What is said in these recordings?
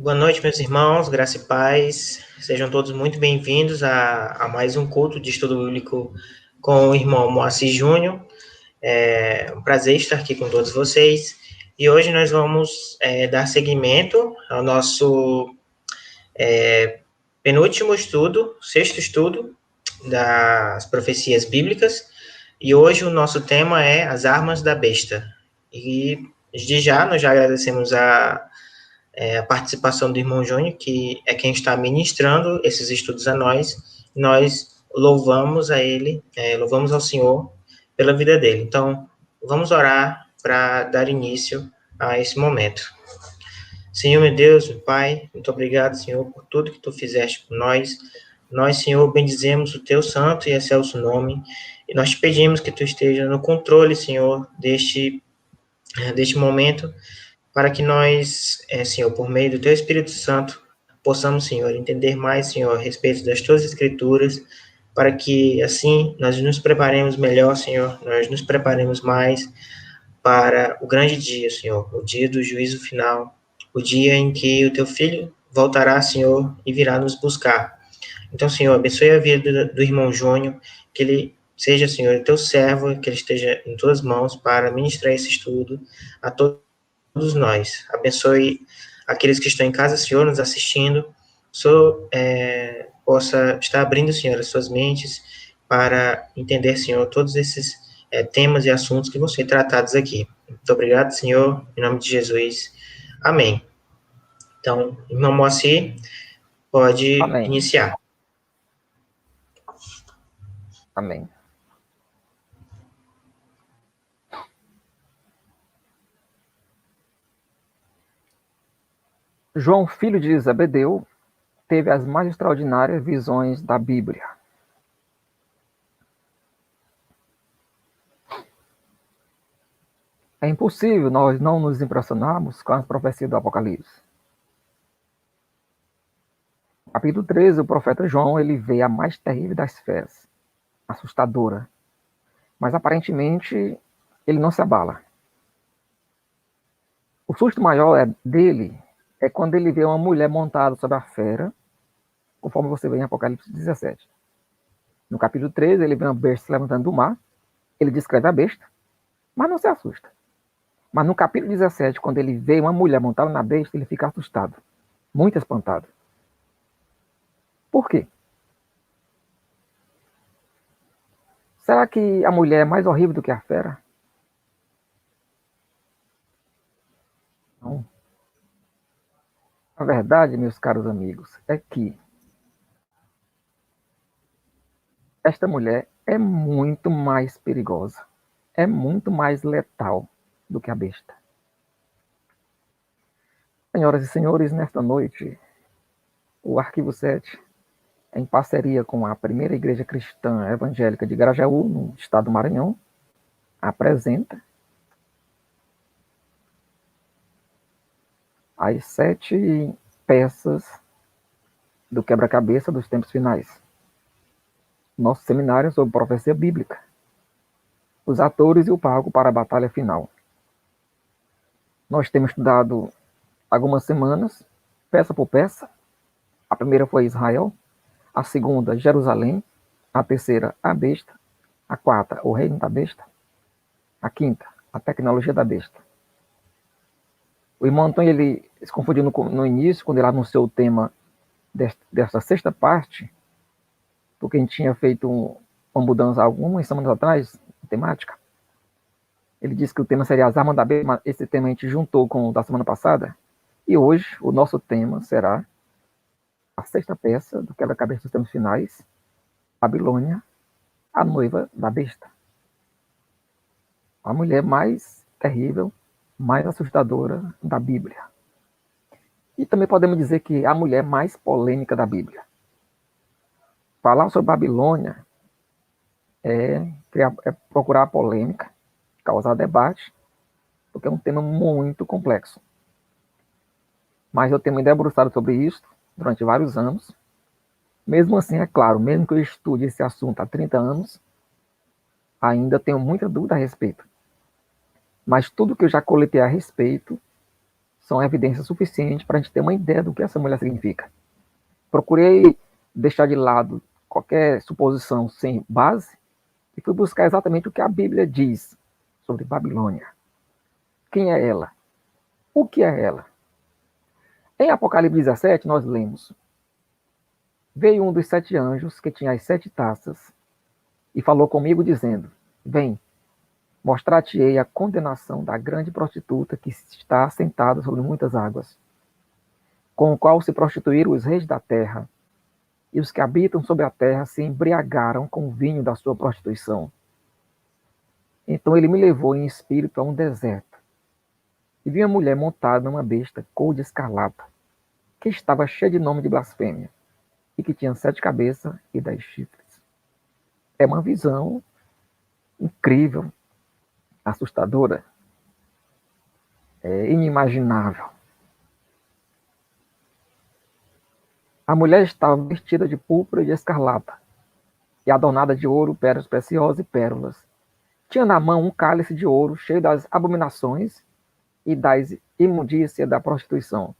Boa noite, meus irmãos, graça e paz. Sejam todos muito bem-vindos a mais um culto de estudo bíblico com o irmão Moacir Júnior. É um prazer estar aqui com todos vocês. E hoje nós vamos dar seguimento ao nosso penúltimo estudo, sexto estudo das profecias bíblicas. E hoje o nosso tema é as armas da besta. E de já, nós já agradecemos a participação do irmão Júnior, que é quem está ministrando esses estudos a nós. Nós louvamos a ele, louvamos ao Senhor pela vida dele. Então, vamos orar para dar início a esse momento. Senhor, meu Deus, meu Pai, muito obrigado, Senhor, por tudo que tu fizeste por nós. Nós, Senhor, bendizemos o teu santo e excelso nome. E nós te pedimos que tu esteja no controle, Senhor, deste momento, para que nós, Senhor, por meio do Teu Espírito Santo, possamos, Senhor, entender mais, Senhor, a respeito das Tuas Escrituras, para que, assim, nós nos preparemos melhor, Senhor, nós nos preparemos mais para o grande dia, Senhor, o dia do juízo final, o dia em que o Teu Filho voltará, Senhor, e virá nos buscar. Então, Senhor, abençoe a vida do irmão Júnior, que ele seja, Senhor, Teu servo, que ele esteja em Tuas mãos para ministrar esse estudo a todos nós. Abençoe aqueles que estão em casa, Senhor, nos assistindo. O Senhor possa estar abrindo, Senhor, as suas mentes para entender, Senhor, todos esses temas e assuntos que vão ser tratados aqui. Muito obrigado, Senhor, em nome de Jesus. Amém. Então, irmão Moacir, pode Amém. iniciar. Amém. João, filho de Zebedeu, teve as mais extraordinárias visões da Bíblia. É impossível nós não nos impressionarmos com as profecias do Apocalipse. No capítulo 13, o profeta João ele vê a mais terrível das feras, assustadora, mas aparentemente ele não se abala. O susto maior dele é quando ele vê uma mulher montada sobre a fera, conforme você vê em Apocalipse 17. No capítulo 13, ele vê uma besta se levantando do mar, ele descreve a besta, mas não se assusta. Mas no capítulo 17, quando ele vê uma mulher montada na besta, ele fica assustado, muito espantado. Por quê? Será que a mulher é mais horrível do que a fera? Não. A verdade, meus caros amigos, é que esta mulher é muito mais perigosa, é muito mais letal do que a besta. Senhoras e senhores, nesta noite, o Arquivo 7, em parceria com a primeira igreja cristã evangélica de Grajaú, no estado do Maranhão, apresenta as 7 peças do quebra-cabeça dos tempos finais. Nosso seminário sobre profecia bíblica. Os atores e o palco para a batalha final. Nós temos estudado algumas semanas, peça por peça. A primeira foi Israel, a segunda, Jerusalém, a terceira, a besta, a quarta, o reino da besta, a quinta, a tecnologia da besta. O irmão Antônio ele se confundiu no início, quando ele anunciou o tema desta sexta parte, porque a gente tinha feito uma mudança algumas semanas atrás, temática. Ele disse que o tema seria as armas da besta, mas esse tema a gente juntou com o da semana passada, e hoje o nosso tema será a sexta peça do quebra-cabeça dos tempos finais, Babilônia, a noiva da besta. A mulher mais terrível, mais assustadora da Bíblia. E também podemos dizer que a mulher mais polêmica da Bíblia. Falar sobre Babilônia é procurar polêmica, causar debate, porque é um tema muito complexo. Mas eu tenho me debruçado sobre isso durante vários anos. Mesmo assim, é claro, mesmo que eu estude esse assunto há 30 anos, ainda tenho muita dúvida a respeito. Mas tudo que eu já coletei a respeito são evidência suficiente para a gente ter uma ideia do que essa mulher significa. Procurei deixar de lado qualquer suposição sem base e fui buscar exatamente o que a Bíblia diz sobre Babilônia. Quem é ela? O que é ela? Em Apocalipse 17, nós lemos: veio um dos 7 anjos que tinha as 7 taças e falou comigo dizendo: vem, mostrar-te-ei a condenação da grande prostituta que está assentada sobre muitas águas, com o qual se prostituíram os reis da terra, e os que habitam sobre a terra se embriagaram com o vinho da sua prostituição. Então ele me levou em espírito a um deserto, e vi uma mulher montada numa besta cor de escarlata, que estava cheia de nome de blasfêmia, e que tinha 7 cabeças e 10 chifres. É uma visão incrível, assustadora, inimaginável. A mulher estava vestida de púrpura e de escarlata, e adornada de ouro, pedras preciosas e pérolas. Tinha na mão um cálice de ouro cheio das abominações e das imundícias da prostituição.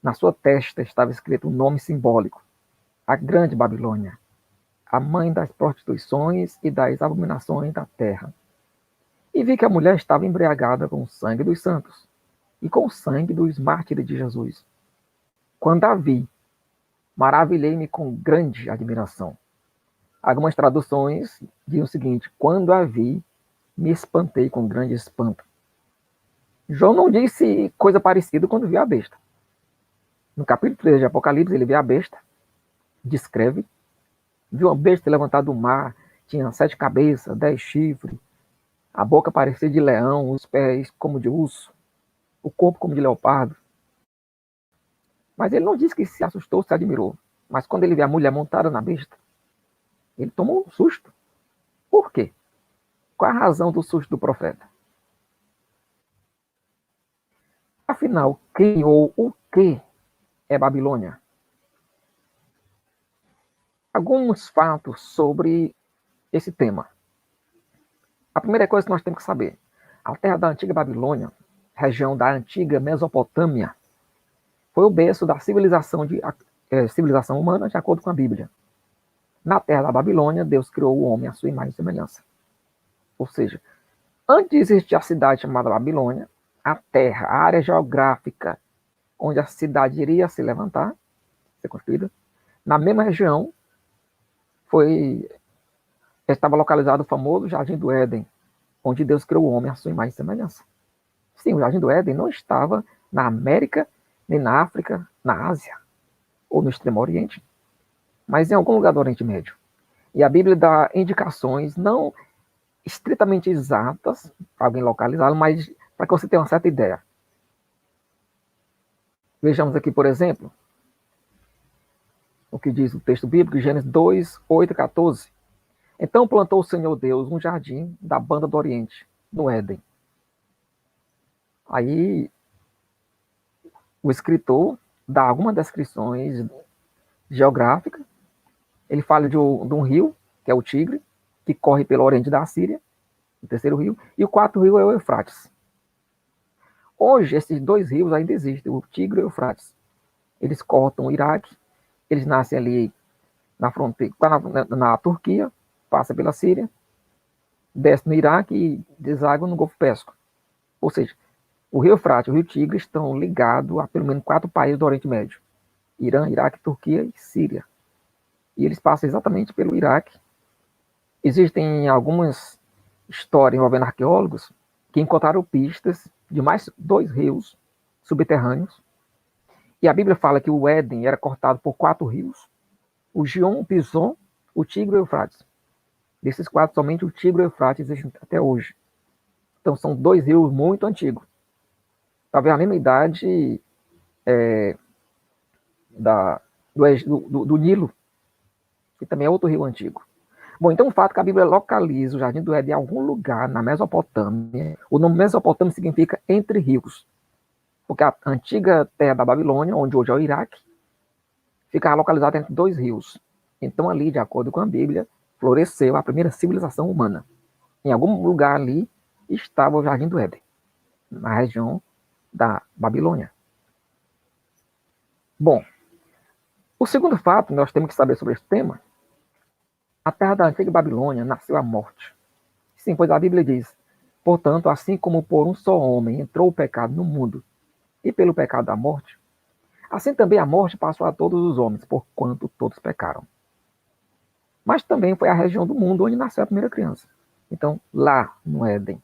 Na sua testa estava escrito um nome simbólico: a Grande Babilônia, a mãe das prostituições e das abominações da terra. E vi que a mulher estava embriagada com o sangue dos santos e com o sangue dos mártires de Jesus. Quando a vi, maravilhei-me com grande admiração. Algumas traduções dizem o seguinte: quando a vi, me espantei com grande espanto. João não disse coisa parecida quando viu a besta. No capítulo 3 de Apocalipse, ele vê a besta, descreve, viu uma besta levantada do mar, tinha 7 cabeças, 10 chifres, a boca parecia de leão, os pés como de urso, o corpo como de leopardo. Mas ele não disse que se assustou, se admirou. Mas quando ele vê a mulher montada na besta, ele tomou um susto. Por quê? Qual a razão do susto do profeta? Afinal, quem ou o que é Babilônia? Alguns fatos sobre esse tema. A primeira coisa que nós temos que saber: a terra da antiga Babilônia, região da antiga Mesopotâmia, foi o berço da civilização humana, de acordo com a Bíblia. Na terra da Babilônia, Deus criou o homem à sua imagem e semelhança. Ou seja, antes de existir a cidade chamada Babilônia, a terra, a área geográfica onde a cidade iria se levantar, ser construída, na mesma região, estava localizado o famoso Jardim do Éden, onde Deus criou o homem à sua imagem e semelhança. Sim, o Jardim do Éden não estava na América, nem na África, na Ásia, ou no Extremo Oriente, mas em algum lugar do Oriente Médio. E a Bíblia dá indicações, não estritamente exatas, para alguém localizá-lo, mas para que você tenha uma certa ideia. Vejamos aqui, por exemplo, o que diz o texto bíblico, Gênesis 2, 8 e 14. Então plantou o Senhor Deus um jardim da banda do Oriente, no Éden. Aí o escritor dá algumas descrições geográficas. Ele fala de um rio, que é o Tigre, que corre pelo oriente da Síria, o terceiro rio, e o quarto rio é o Eufrates. Hoje, esses 2 rios ainda existem, o Tigre e o Eufrates. Eles cortam o Iraque, eles nascem ali na fronteira, na Turquia, passa pela Síria, desce no Iraque e deságua no Golfo Pérsico. Ou seja, o rio Eufrates e o rio Tigre estão ligados a pelo menos 4 países do Oriente Médio: Irã, Iraque, Turquia e Síria. E eles passam exatamente pelo Iraque. Existem algumas histórias envolvendo arqueólogos que encontraram pistas de mais 2 rios subterrâneos. E a Bíblia fala que o Éden era cortado por 4 rios: o Gion, o Pison, o Tigre e o Eufrates. Desses 4, somente o Tigre e o Eufrates existem até hoje. Então são 2 rios muito antigos. Talvez a mesma idade do Nilo, que também é outro rio antigo. Bom, então o fato é que a Bíblia localiza o Jardim do Éden em algum lugar na Mesopotâmia. O nome Mesopotâmia significa entre rios, porque a antiga terra da Babilônia, onde hoje é o Iraque, ficava localizada entre 2 rios. Então ali, de acordo com a Bíblia, floresceu a primeira civilização humana. Em algum lugar ali estava o Jardim do Éden, na região da Babilônia. Bom, o segundo fato que nós temos que saber sobre esse tema: na terra da antiga Babilônia nasceu a morte. Sim, pois a Bíblia diz: portanto, assim como por um só homem entrou o pecado no mundo, e pelo pecado a morte, assim também a morte passou a todos os homens, porquanto todos pecaram. Mas também foi a região do mundo onde nasceu a primeira criança. Então, lá no Éden,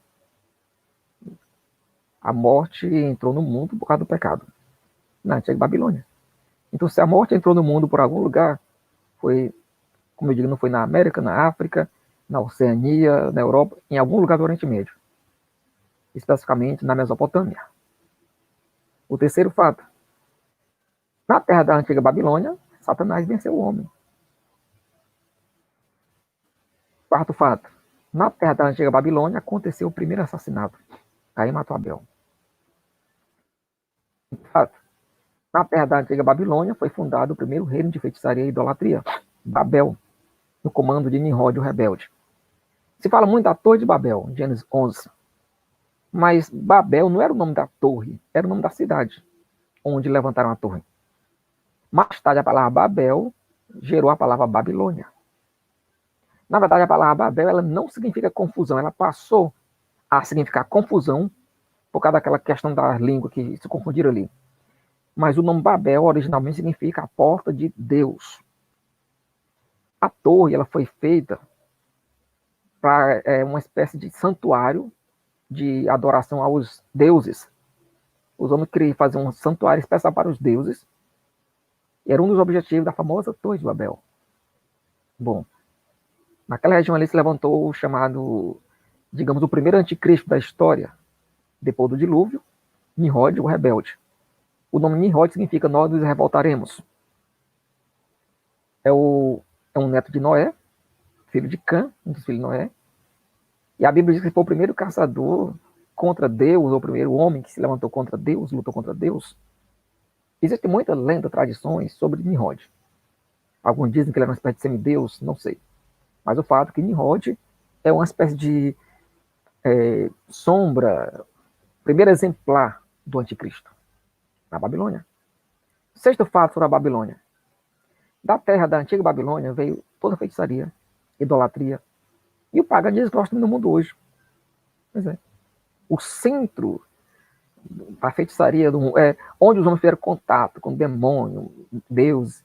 a morte entrou no mundo por causa do pecado, na antiga Babilônia. Então, se a morte entrou no mundo por algum lugar, foi, como eu digo, não foi na América, na África, na Oceania, na Europa, em algum lugar do Oriente Médio, especificamente na Mesopotâmia. O terceiro fato: na terra da antiga Babilônia, Satanás venceu o homem. Quarto fato: na terra da antiga Babilônia aconteceu o primeiro assassinato. Caim matou Abel. Quinto fato: na terra da antiga Babilônia foi fundado o primeiro reino de feitiçaria e idolatria, Babel, no comando de Nimrod, o rebelde. Se fala muito da Torre de Babel, Gênesis 11. Mas Babel não era o nome da torre, era o nome da cidade onde levantaram a torre. Mais tarde, a palavra Babel gerou a palavra Babilônia. Na verdade, a palavra Babel ela não significa confusão, ela passou a significar confusão por causa daquela questão da língua que se confundiram ali. Mas o nome Babel originalmente significa a porta de Deus. A torre ela foi feita para uma espécie de santuário de adoração aos deuses. Os homens queriam fazer um santuário especial para os deuses. E era um dos objetivos da famosa Torre de Babel. Bom, naquela região ali se levantou o chamado, digamos, o primeiro anticristo da história, depois do dilúvio, Nimrod, o rebelde. O nome Nimrod significa nós nos revoltaremos. É um neto de Noé, filho de Cã, um dos filhos de Noé. E a Bíblia diz que foi o primeiro caçador contra Deus, ou o primeiro homem que se levantou contra Deus, lutou contra Deus. Existe muita lenda, tradições sobre Nimrod. Alguns dizem que ele era uma espécie de semideus, não sei. Mas o fato é que Nimrod é uma espécie de sombra, primeiro exemplar do anticristo, na Babilônia. Sexto fato sobre a Babilônia: da terra da antiga Babilônia veio toda a feitiçaria, idolatria e o paganismo que nós temos no mundo hoje. Pois é. O centro da feitiçaria, onde os homens tiveram contato com o demônio, Deus,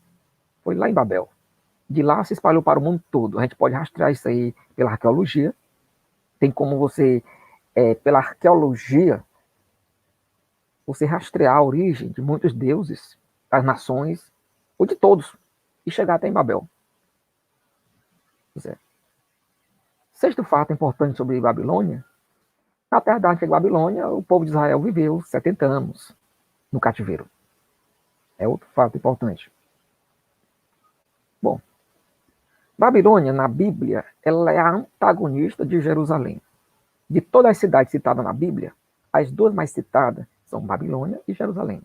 foi lá em Babel. De lá se espalhou para o mundo todo. A gente pode rastrear isso aí pela arqueologia. Tem como você, pela arqueologia, você rastrear a origem de muitos deuses, das nações, ou de todos, e chegar até em Babel. Pois é. Sexto fato importante sobre Babilônia: na terra da antiga Babilônia, o povo de Israel viveu 70 anos no cativeiro. É outro fato importante. Bom, Babilônia, na Bíblia, ela é a antagonista de Jerusalém. De todas as cidades citadas na Bíblia, as duas mais citadas são Babilônia e Jerusalém.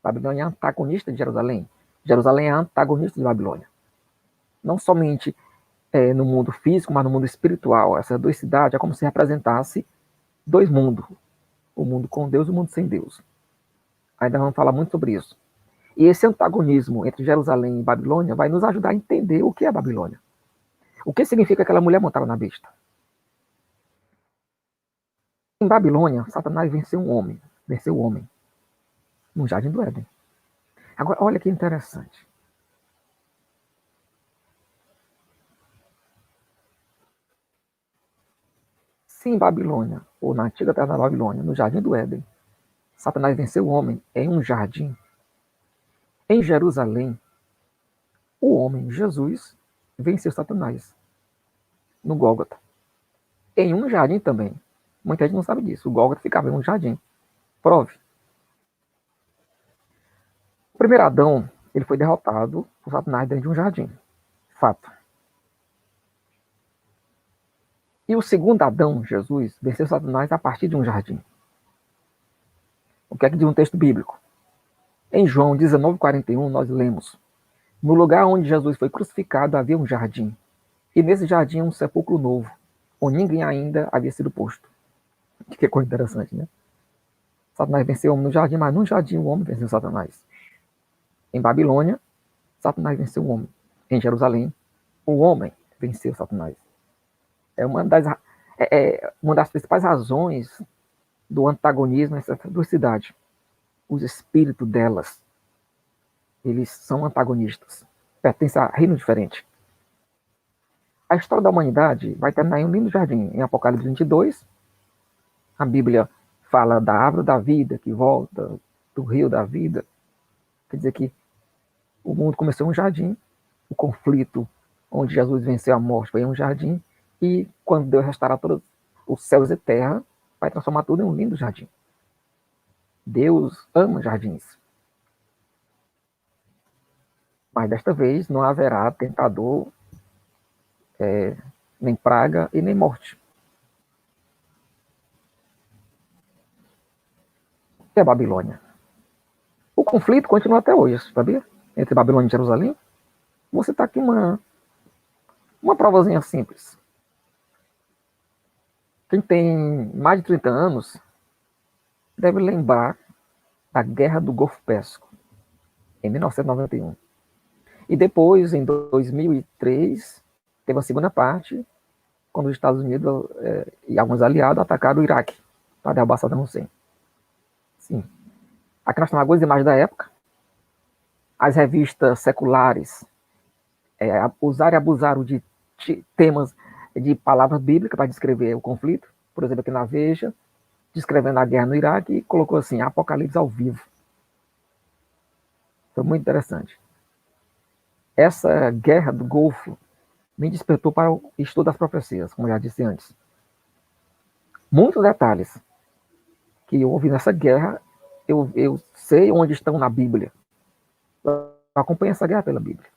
Babilônia é a antagonista de Jerusalém. Jerusalém é a antagonista de Babilônia. Não somente no mundo físico, mas no mundo espiritual. Essas duas cidades é como se representasse dois mundos. O mundo com Deus e o mundo sem Deus. Ainda vamos falar muito sobre isso. E esse antagonismo entre Jerusalém e Babilônia vai nos ajudar a entender o que é a Babilônia. O que significa aquela mulher montada na besta. Em Babilônia, Satanás venceu o homem, no Jardim do Éden. Agora, olha que interessante. Se em Babilônia, ou na antiga terra da Babilônia, no Jardim do Éden, Satanás venceu o homem em um jardim, em Jerusalém, o homem, Jesus, venceu Satanás no Gólgota. Em um jardim também. Muita gente não sabe disso. O Gólgota ficava em um jardim. Prove. O primeiro Adão, ele foi derrotado por Satanás dentro de um jardim. Fato. E o segundo Adão, Jesus, venceu Satanás a partir de um jardim. O que é que diz um texto bíblico? Em João 19:41, nós lemos: no lugar onde Jesus foi crucificado havia um jardim, e nesse jardim um sepulcro novo, onde ninguém ainda havia sido posto. Que coisa interessante, né? Satanás venceu o homem no jardim, mas no jardim o homem venceu Satanás. Em Babilônia, Satanás venceu o homem. Em Jerusalém, o homem venceu Satanás. É uma das principais razões do antagonismo nessas duas cidades. Os espíritos delas, eles são antagonistas. Pertencem a reino diferente. A história da humanidade vai terminar em um lindo jardim. Em Apocalipse 22, a Bíblia fala da árvore da vida que volta, do rio da vida. Quer dizer que o mundo começou em um jardim, o conflito onde Jesus venceu a morte foi em um jardim, e quando Deus restaurar todos os céus e terra, vai transformar tudo em um lindo jardim. Deus ama jardins. Mas desta vez não haverá tentador, nem praga e nem morte. O que é Babilônia? O conflito continua até hoje, sabia? Entre Babilônia e Jerusalém. Vou citar aqui uma provazinha simples. Quem tem mais de 30 anos deve lembrar da Guerra do Golfo Pérsico, em 1991. E depois, em 2003, teve a segunda parte, quando os Estados Unidos e alguns aliados atacaram o Iraque para derrubar Saddam Hussein. Sim. Aqui nós temos algumas imagens da época. As revistas seculares usaram e abusaram de temas, de palavras bíblicas para descrever o conflito. Por exemplo, aqui na Veja, descrevendo a guerra no Iraque, e colocou assim, Apocalipse ao vivo. Foi muito interessante. Essa guerra do Golfo me despertou para o estudo das profecias, como eu já disse antes. Muitos detalhes que eu ouvi nessa guerra, eu sei onde estão na Bíblia. Eu acompanho essa guerra pela Bíblia.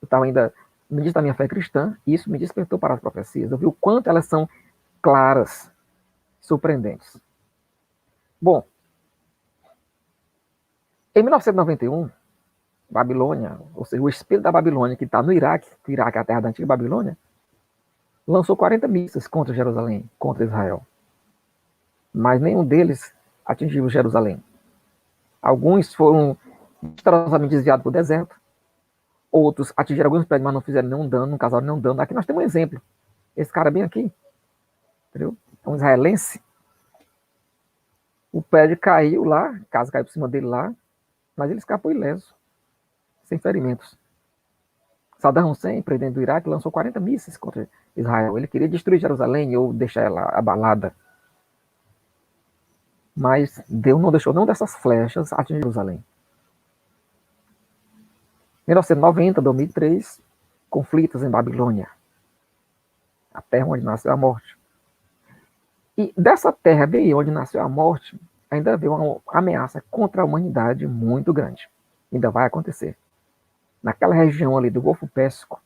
Eu estava ainda no início da minha fé cristã, e isso me despertou para as profecias. Eu vi o quanto elas são claras, surpreendentes. Bom, em 1991, Babilônia, ou seja, o espírito da Babilônia, que está no Iraque, que o Iraque é a terra da antiga Babilônia, lançou 40 mísseis contra Jerusalém, contra Israel. Mas nenhum deles atingiu Jerusalém. Alguns foram misteriosamente desviados para o deserto, outros atingiram alguns prédios, mas não fizeram nenhum dano, não causaram nenhum dano. Aqui nós temos um exemplo. Esse cara bem aqui, entendeu? É um israelense. O prédio caiu lá, a casa caiu por cima dele lá, mas ele escapou ileso, sem ferimentos. Saddam Hussein, presidente do Iraque, lançou 40 mísseis contra Israel. Ele queria destruir Jerusalém ou deixar ela abalada. Mas Deus não deixou nenhuma dessas flechas atingir Jerusalém. 1990, 2003, conflitos em Babilônia, a terra onde nasceu a morte. E dessa terra bem onde nasceu a morte, ainda veio uma ameaça contra a humanidade muito grande. Ainda vai acontecer. Naquela região ali do Golfo Pérsico,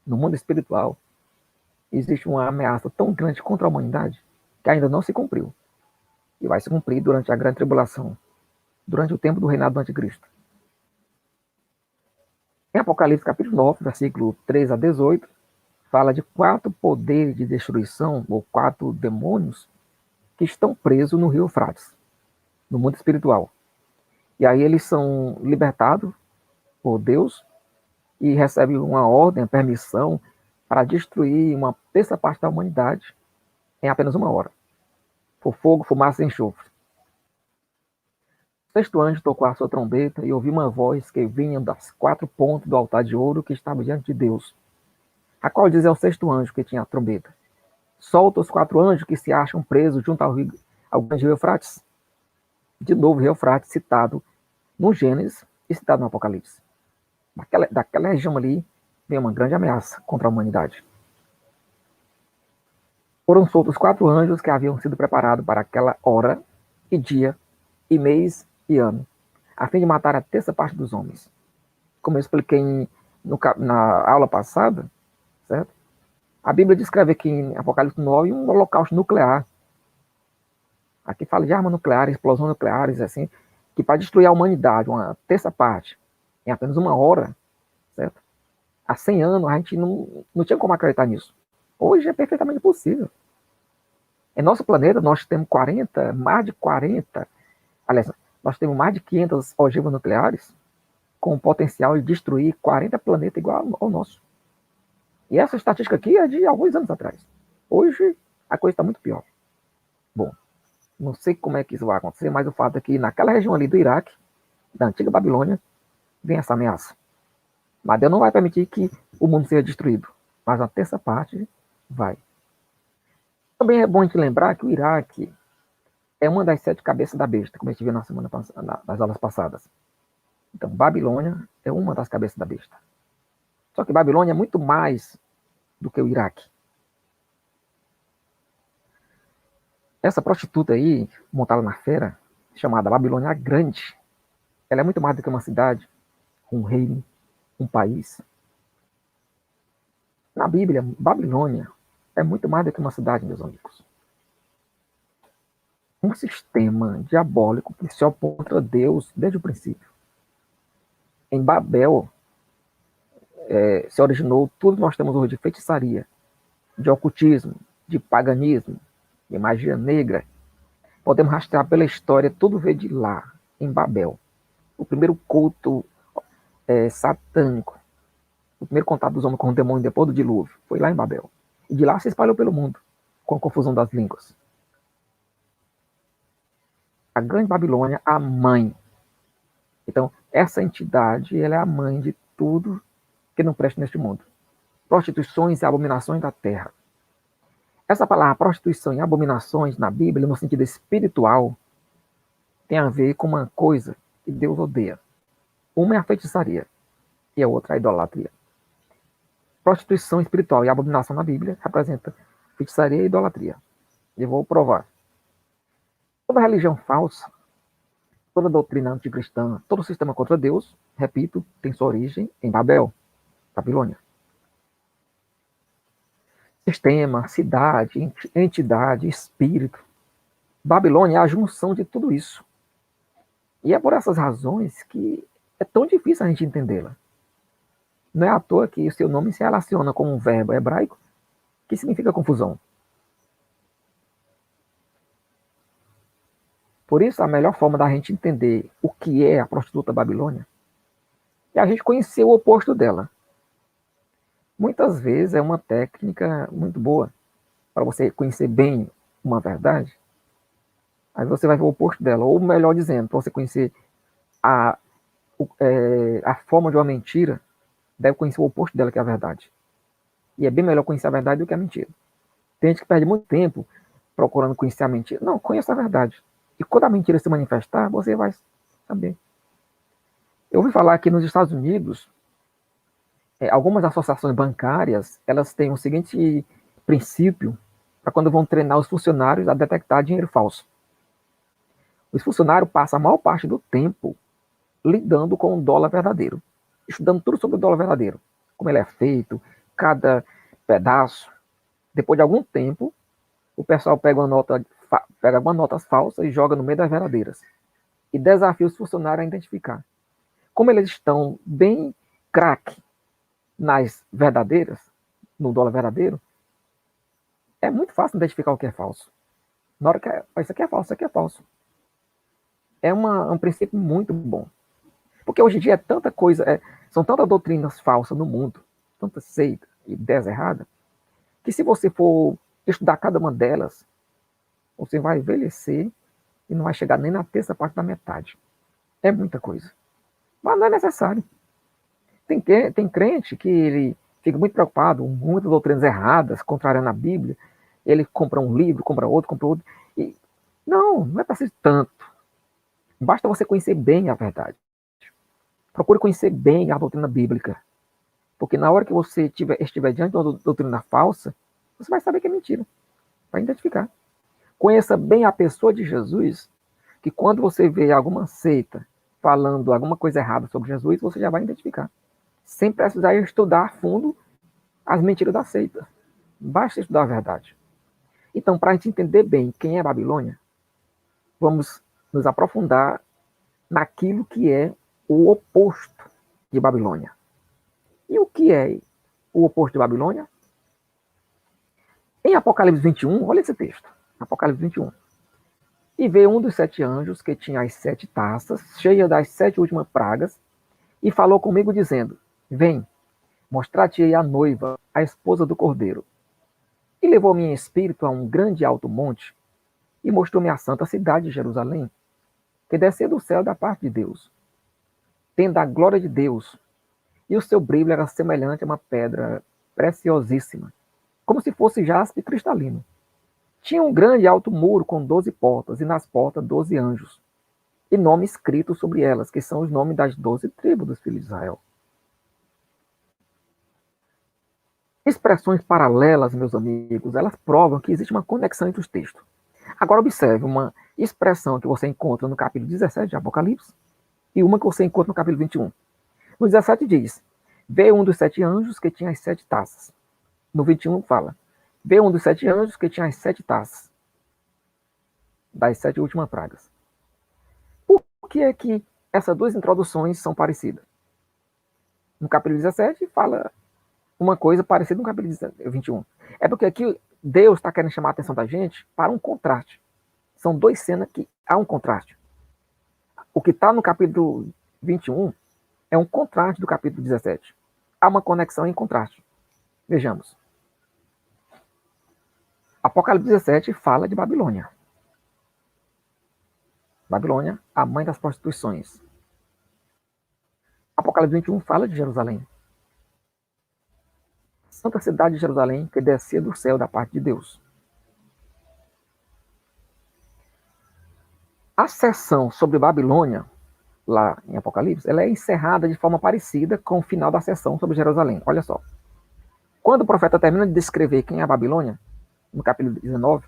no mundo espiritual, existe uma ameaça tão grande contra a humanidade que ainda não se cumpriu. E vai se cumprir durante a grande tribulação, durante o tempo do reinado do anticristo. Em Apocalipse capítulo 9, versículo 3 a 18, fala de 4 poderes de destruição, ou 4 demônios, que estão presos no rio Eufrates, no mundo espiritual. E aí eles são libertados por Deus e recebem uma ordem, uma permissão para destruir uma terça parte da humanidade em apenas uma hora. Por fogo, fumaça e enxofre. O sexto anjo tocou a sua trombeta e ouvi uma voz que vinha das 4 pontas do altar de ouro que estava diante de Deus, a qual dizia ao sexto anjo que tinha a trombeta: solta os 4 anjos que se acham presos junto ao grande rio Eufrates. De novo, o rio Eufrates citado no Gênesis e citado no Apocalipse. Daquela região ali vem uma grande ameaça contra a humanidade. Foram soltos 4 anjos que haviam sido preparados para aquela hora e dia e mês e ano, a fim de matar a terça parte dos homens. Como eu expliquei na aula passada, certo? A Bíblia descreve aqui em Apocalipse 9 um holocausto nuclear. Aqui fala de armas nucleares, explosões nucleares, assim, que para destruir a humanidade, uma terça parte, em apenas uma hora, certo? Há 100 anos a gente não tinha como acreditar nisso. Hoje é perfeitamente possível. Em nosso planeta, nós temos mais de 40, aliás, nós temos mais de 500 ogivas nucleares com o potencial de destruir 40 planetas igual ao nosso. E essa estatística aqui é de alguns anos atrás. Hoje, a coisa está muito pior. Bom, não sei como é que isso vai acontecer, mas o fato é que naquela região ali do Iraque, da antiga Babilônia, vem essa ameaça. Mas Deus não vai permitir que o mundo seja destruído. Mas a terça parte vai. Também é bom a gente lembrar que o Iraque é uma das 7 cabeças da besta, como a gente viu nas aulas passadas. Então, Babilônia é uma das cabeças da besta. Só que Babilônia é muito mais do que o Iraque. Essa prostituta aí, montada na feira, chamada Babilônia Grande, ela é muito mais do que uma cidade, um reino, um país. Na Bíblia, Babilônia é muito mais do que uma cidade, meus amigos. Um sistema diabólico que se opõe contra Deus desde o princípio. Em Babel, se originou tudo que nós temos hoje de feitiçaria, de ocultismo, de paganismo, de magia negra. Podemos rastrear pela história, tudo veio de lá, em Babel. O primeiro culto satânico, o primeiro contato dos homens com o demônio depois do dilúvio, foi lá em Babel. E de lá se espalhou pelo mundo, com a confusão das línguas. A grande Babilônia, a mãe. Então, essa entidade, ela é a mãe de tudo que não presta neste mundo. Prostituições e abominações da terra. Essa palavra prostituição e abominações na Bíblia, no sentido espiritual, tem a ver com uma coisa que Deus odeia. Uma é a feitiçaria e a outra é a idolatria. Prostituição espiritual e abominação na Bíblia representa feitiçaria e idolatria. Eu vou provar. Toda religião falsa, toda doutrina anticristã, todo sistema contra Deus, repito, tem sua origem em Babel, Babilônia. Sistema, cidade, entidade, espírito. Babilônia é a junção de tudo isso. E é por essas razões que é tão difícil a gente entendê-la. Não é à toa que o seu nome se relaciona com um verbo hebraico que significa confusão. Por isso, a melhor forma da gente entender o que é a prostituta Babilônia é a gente conhecer o oposto dela. Muitas vezes é uma técnica muito boa para você conhecer bem uma verdade. Aí você vai ver o oposto dela. Ou melhor dizendo, para você conhecer a forma de uma mentira, deve conhecer o oposto dela, que é a verdade. E é bem melhor conhecer a verdade do que a mentira. Tem gente que perde muito tempo procurando conhecer a mentira. Não, conheça a verdade. E quando a mentira se manifestar, você vai saber. Eu ouvi falar que nos Estados Unidos, algumas associações bancárias, elas têm o seguinte princípio para quando vão treinar os funcionários a detectar dinheiro falso. Os funcionários passam a maior parte do tempo lidando com o dólar verdadeiro, estudando tudo sobre o dólar verdadeiro, como ele é feito, cada pedaço. Depois de algum tempo, o pessoal pega algumas notas falsas e joga no meio das verdadeiras. E desafia os funcionários a identificar. Como eles estão bem craque nas verdadeiras, no dólar verdadeiro, é muito fácil identificar o que é falso. Na hora que isso aqui é falso, isso aqui é falso. É um princípio muito bom. Porque hoje em dia é tanta coisa, são tantas doutrinas falsas no mundo, tanta seita e ideias erradas, que se você for estudar cada uma delas, você vai envelhecer e não vai chegar nem na terça parte da metade. É muita coisa. Mas não é necessário. Tem crente que ele fica muito preocupado, muitas doutrinas erradas, contrariando a Bíblia, ele compra um livro, compra outro, e não é preciso tanto. Basta você conhecer bem a verdade. Procure conhecer bem a doutrina bíblica. Porque na hora que você estiver diante de uma doutrina falsa, você vai saber que é mentira. Vai identificar. Conheça bem a pessoa de Jesus, que quando você vê alguma seita falando alguma coisa errada sobre Jesus, você já vai identificar. Sem precisar estudar a fundo as mentiras da seita. Basta estudar a verdade. Então, para a gente entender bem quem é Babilônia, vamos nos aprofundar naquilo que é o oposto de Babilônia. E o que é o oposto de Babilônia? Em Apocalipse 21, olha esse texto. Apocalipse 21. E veio um dos 7 anjos que tinha as 7 taças, cheia das 7 últimas pragas, e falou comigo dizendo: Vem, mostrar-te-ei a noiva, a esposa do Cordeiro. E levou-me em espírito a um grande alto monte, e mostrou-me a santa cidade de Jerusalém, que descia do céu da parte de Deus, tendo a glória de Deus, e o seu brilho era semelhante a uma pedra preciosíssima, como se fosse jaspe cristalino. Tinha um grande alto muro com 12 portas, e nas portas 12 anjos, e nome escrito sobre elas, que são os nomes das 12 tribos dos filhos de Israel. Expressões paralelas, meus amigos, elas provam que existe uma conexão entre os textos. Agora observe uma expressão que você encontra no capítulo 17 de Apocalipse e uma que você encontra no capítulo 21. No 17 diz: veio um dos 7 anjos que tinha as 7 taças. No 21 fala: veio um dos 7 anjos que tinha as 7 taças das 7 últimas pragas. Por que é que essas duas introduções são parecidas? No capítulo 17 fala uma coisa parecida no capítulo 21. É porque aqui Deus está querendo chamar a atenção da gente para um contraste. São duas cenas que há um contraste. O que está no capítulo 21 é um contraste do capítulo 17. Há uma conexão em contraste. Vejamos. Apocalipse 17 fala de Babilônia. Babilônia, a mãe das prostituições. Apocalipse 21 fala de Jerusalém. Santa cidade de Jerusalém que descia do céu da parte de Deus. A sessão sobre Babilônia, lá em Apocalipse, ela é encerrada de forma parecida com o final da sessão sobre Jerusalém. Olha só. Quando o profeta termina de descrever quem é a Babilônia, no capítulo 19,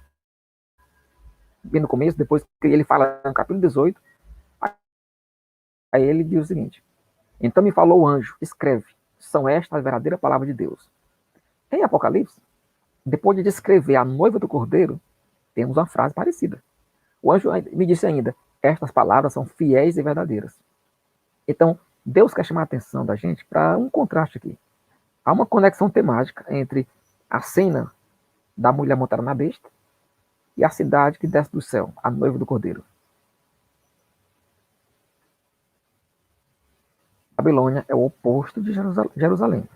bem no começo, depois que ele fala no capítulo 18, aí ele diz o seguinte: então me falou o anjo, escreve, são estas as verdadeiras palavras de Deus. Em Apocalipse, depois de descrever a noiva do Cordeiro, temos uma frase parecida. O anjo me disse ainda: estas palavras são fiéis e verdadeiras. Então, Deus quer chamar a atenção da gente para um contraste aqui. Há uma conexão temática entre a cena da mulher montada na besta e a cidade que desce do céu, a noiva do Cordeiro. Babilônia é o oposto de Jerusalém.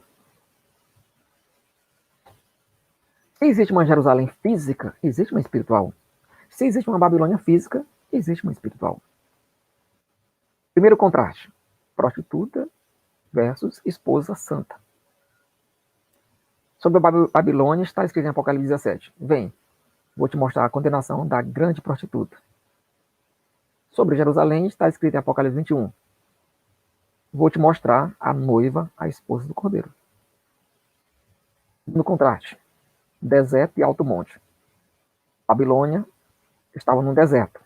Se existe uma Jerusalém física, existe uma espiritual. Se existe uma Babilônia física, existe uma espiritual. Primeiro contraste: prostituta versus esposa santa. Sobre a Babilônia está escrito em Apocalipse 17. Vem, vou te mostrar a condenação da grande prostituta. Sobre Jerusalém está escrito em Apocalipse 21. Vou te mostrar a noiva, a esposa do Cordeiro. No contraste: deserto e alto monte. Babilônia estava num deserto.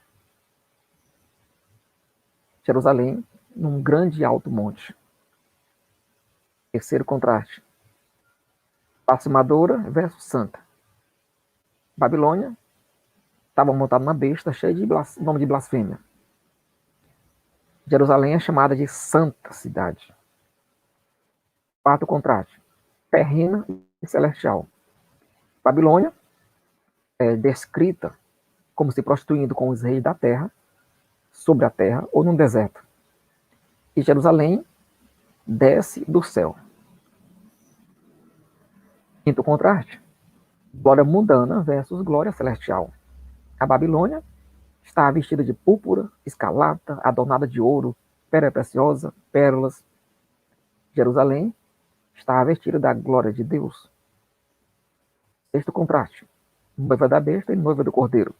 Jerusalém, num grande alto monte. Terceiro contraste: blasfemadora versus santa. Babilônia estava montada numa besta cheia de nome de blasfêmia. Jerusalém é chamada de santa cidade. Quarto contraste: terrena e celestial. Babilônia é descrita como se prostituindo com os reis da terra, sobre a terra ou num deserto. E Jerusalém desce do céu. Quinto contraste: glória mundana versus glória celestial. A Babilônia está vestida de púrpura, escarlata, adornada de ouro, pedra preciosa, pérolas. Jerusalém está vestida da glória de Deus. Sexto contraste: noiva da besta e noiva do cordeiro.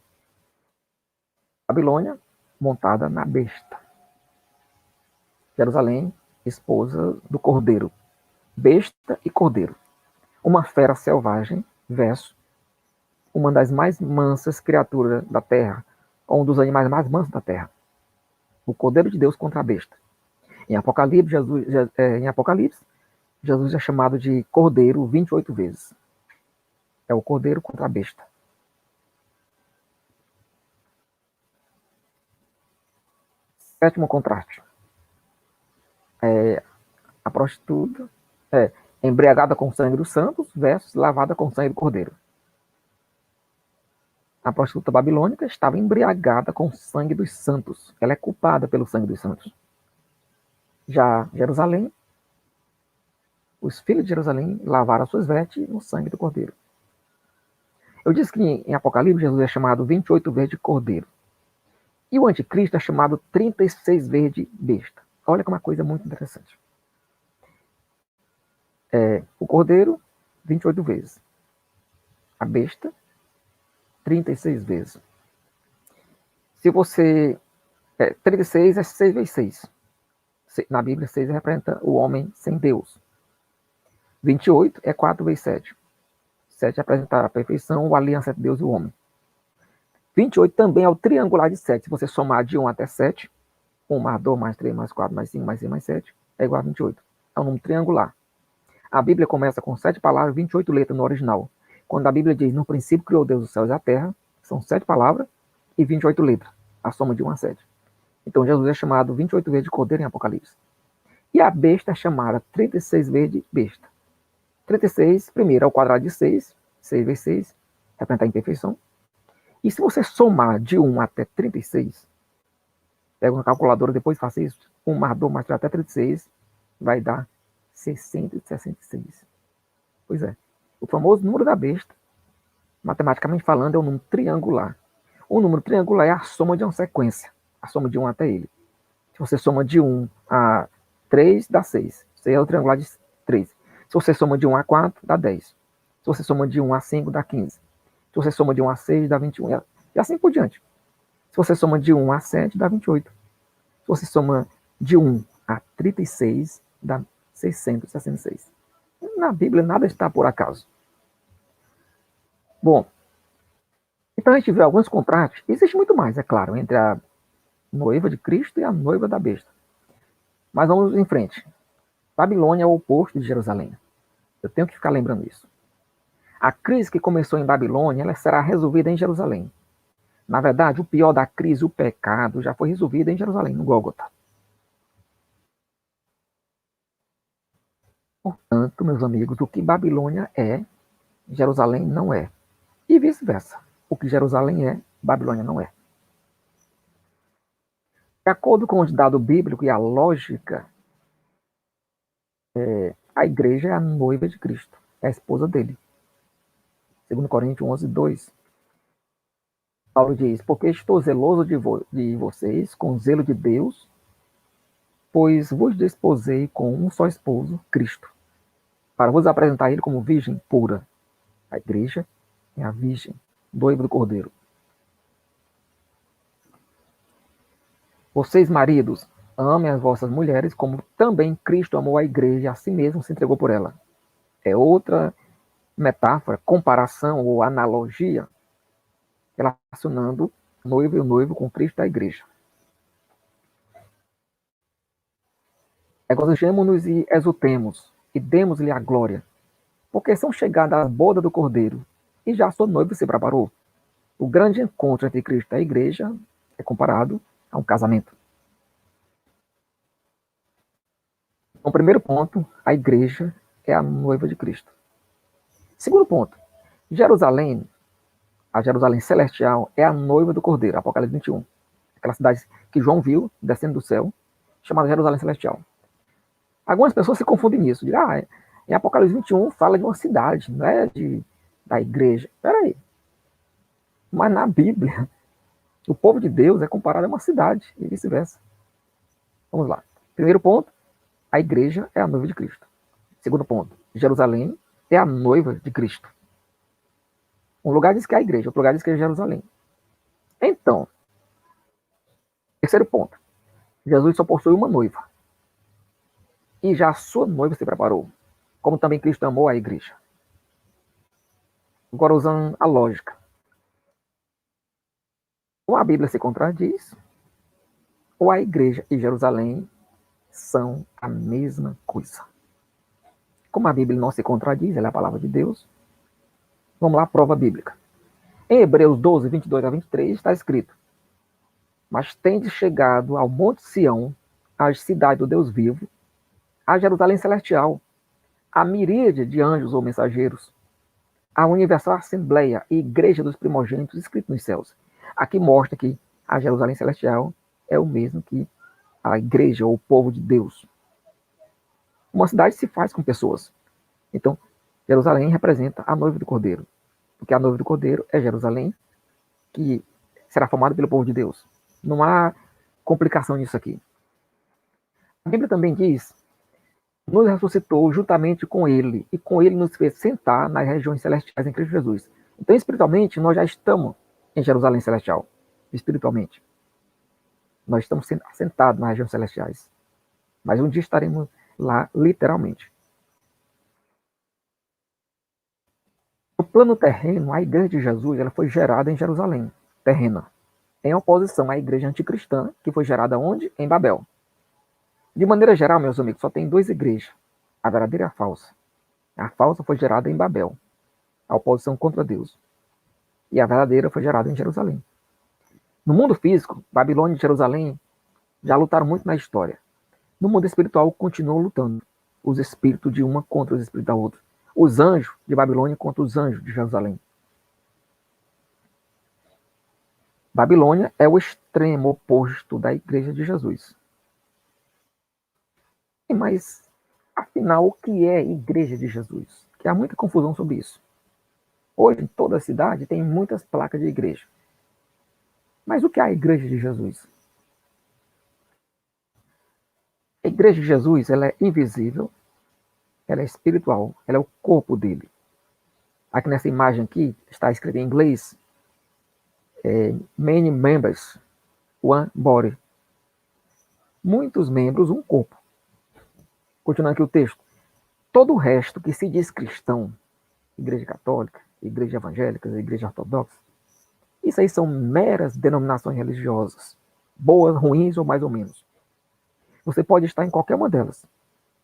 Babilônia, montada na besta. Jerusalém, esposa do cordeiro. Besta e cordeiro. Uma fera selvagem versus uma das mais mansas criaturas da terra, ou um dos animais mais mansos da terra. O cordeiro de Deus contra a besta. Em Apocalipse, Jesus é chamado de cordeiro 28 vezes. É o cordeiro contra a besta. Sétimo contraste: a prostituta embriagada com o sangue dos santos versus lavada com o sangue do cordeiro. A prostituta babilônica estava embriagada com o sangue dos santos. Ela é culpada pelo sangue dos santos. Já Jerusalém, os filhos de Jerusalém lavaram suas vestes no sangue do cordeiro. Eu disse que em Apocalipse Jesus é chamado 28 vezes de cordeiro. E o anticristo é chamado 36 vezes de besta. Olha que uma coisa muito interessante. O cordeiro, 28 vezes. A besta, 36 vezes. Se você... 36 é 6 vezes 6. Na Bíblia, 6 representa o homem sem Deus. 28 é 4 vezes 7. 7 representa a perfeição, a aliança entre Deus e o homem. 28 também é o triangular de 7. Se você somar de 1 até 7, 1 mais 2 mais 3 mais 4 mais 5 mais 6 mais 7, é igual a 28. É um número triangular. A Bíblia começa com 7 palavras, 28 letras no original. Quando a Bíblia diz, no princípio criou Deus os céus e a terra, são 7 palavras e 28 letras, a soma de 1 a 7. Então Jesus é chamado 28 vezes de cordeiro em Apocalipse. E a besta é chamada 36 vezes de besta. 36, primeiro, é o quadrado de 6, 6 vezes 6, representa a imperfeição. E se você somar de 1 até 36, pega uma calculadora, depois faça isso, 1 mais 2 mais 3 até 36, vai dar 666. Pois é. O famoso número da besta, matematicamente falando, é um número triangular. O número triangular é a soma de uma sequência, a soma de 1 até ele. Se você soma de 1 a 3, dá 6. Isso aí é o triangular de 3. Se você soma de 1 a 4, dá 10. Se você soma de 1 a 5, dá 15. Se você soma de 1 a 6, dá 21. E assim por diante. Se você soma de 1 a 7, dá 28. Se você soma de 1 a 36, dá 666. Na Bíblia, nada está por acaso. Bom, então a gente vê alguns contrastes. Existe muito mais, é claro, entre a noiva de Cristo e a noiva da besta. Mas vamos em frente. Babilônia é o oposto de Jerusalém. Eu tenho que ficar lembrando isso. A crise que começou em Babilônia, ela será resolvida em Jerusalém. Na verdade, o pior da crise, o pecado, já foi resolvido em Jerusalém, no Gólgota. Portanto, meus amigos, o que Babilônia é, Jerusalém não é. E vice-versa. O que Jerusalém é, Babilônia não é. De acordo com o dado bíblico e a lógica, a igreja é a noiva de Cristo, é a esposa dele. 2 Coríntios 11, 2. Paulo diz, porque estou zeloso de vocês, com zelo de Deus, pois vos desposei com um só esposo, Cristo, para vos apresentar ele como virgem pura. A igreja é a virgem, noiva do Cordeiro. Vocês, maridos, amem as vossas mulheres, como também Cristo amou a igreja e a si mesmo se entregou por ela. É outra metáfora, comparação ou analogia, relacionando o noivo e o noivo com Cristo e a igreja. Regozijemo-nos e exultemos, e demos-lhe a glória, porque são chegadas as bodas do Cordeiro, e já sua noiva se preparou. O grande encontro entre Cristo e a igreja é comparado a um casamento. Então, primeiro ponto, a igreja é a noiva de Cristo. Segundo ponto, Jerusalém, a Jerusalém celestial, é a noiva do Cordeiro, Apocalipse 21. Aquela cidade que João viu descendo do céu, chamada Jerusalém celestial. Algumas pessoas se confundem nisso. Dizem, em Apocalipse 21 fala de uma cidade, não é da igreja. Espera aí. Mas na Bíblia, o povo de Deus é comparado a uma cidade e vice-versa. Vamos lá. Primeiro ponto, a igreja é a noiva de Cristo. Segundo ponto, Jerusalém é a noiva de Cristo. Um lugar diz que é a igreja, outro lugar diz que é Jerusalém. Então, terceiro ponto, Jesus só possui uma noiva. E já a sua noiva se preparou, como também Cristo amou a igreja. Agora, usando a lógica. Ou a Bíblia se contradiz, ou a igreja e Jerusalém são a mesma coisa. Como a Bíblia não se contradiz, ela é a palavra de Deus, vamos lá, prova bíblica. Em Hebreus 12, 22 a 23, está escrito: mas tendes chegado ao Monte Sião, à cidade do Deus vivo, a Jerusalém celestial, a miríade de anjos ou mensageiros, a Universal Assembleia e Igreja dos Primogênitos escrito nos céus. Aqui mostra que a Jerusalém Celestial é o mesmo que a igreja ou o povo de Deus. Uma cidade se faz com pessoas. Então, Jerusalém representa a noiva do Cordeiro, porque a noiva do Cordeiro é Jerusalém, que será formada pelo povo de Deus. Não há complicação nisso aqui. A Bíblia também diz: nos ressuscitou juntamente com ele, e com ele nos fez sentar nas regiões celestiais em Cristo Jesus. Então, espiritualmente, nós já estamos em Jerusalém Celestial. Espiritualmente. Nós estamos sentados nas regiões celestiais. Mas um dia estaremos lá, literalmente. No plano terreno, a igreja de Jesus ela foi gerada em Jerusalém, terrena, em oposição à igreja anticristã, que foi gerada onde? Em Babel. De maneira geral, meus amigos, só tem duas igrejas, a verdadeira e a falsa. A falsa foi gerada em Babel, a oposição contra Deus. E a verdadeira foi gerada em Jerusalém. No mundo físico, Babilônia e Jerusalém já lutaram muito na história. No mundo espiritual, continuam lutando. Os espíritos de uma contra os espíritos da outra. Os anjos de Babilônia contra os anjos de Jerusalém. Babilônia é o extremo oposto da igreja de Jesus. Mas, afinal, o que é a igreja de Jesus? Que há muita confusão sobre isso. Hoje, em toda a cidade, tem muitas placas de igreja. Mas o que é a igreja de Jesus? A igreja de Jesus ela é invisível, ela é espiritual, ela é o corpo dele. Aqui nessa imagem aqui, está escrito em inglês, many members, one body. Muitos membros, um corpo. Continuando aqui o texto. Todo o resto que se diz cristão, igreja católica, igreja evangélica, igreja ortodoxa, isso aí são meras denominações religiosas, boas, ruins ou mais ou menos. Você pode estar em qualquer uma delas,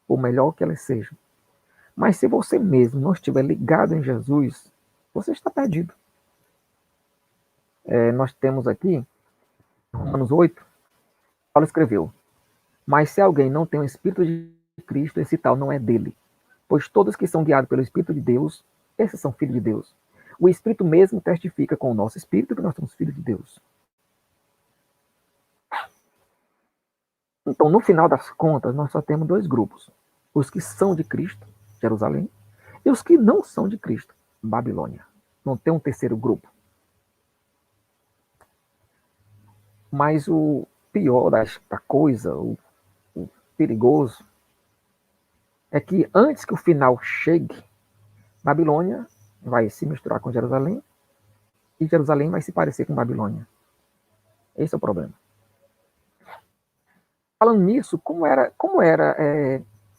por melhor que elas sejam. Mas se você mesmo não estiver ligado em Jesus, você está perdido. Nós temos aqui, Romanos 8, Paulo escreveu: mas se alguém não tem o Espírito de Cristo, esse tal não é dele. Pois todos que são guiados pelo Espírito de Deus, esses são filhos de Deus. O Espírito mesmo testifica com o nosso Espírito que nós somos filhos de Deus. Então, no final das contas, nós só temos dois grupos. Os que são de Cristo, Jerusalém, e os que não são de Cristo, Babilônia. Não tem um terceiro grupo. Mas o pior da coisa, o perigoso, é que antes que o final chegue, Babilônia vai se misturar com Jerusalém e Jerusalém vai se parecer com Babilônia. Esse é o problema. Falando nisso, como era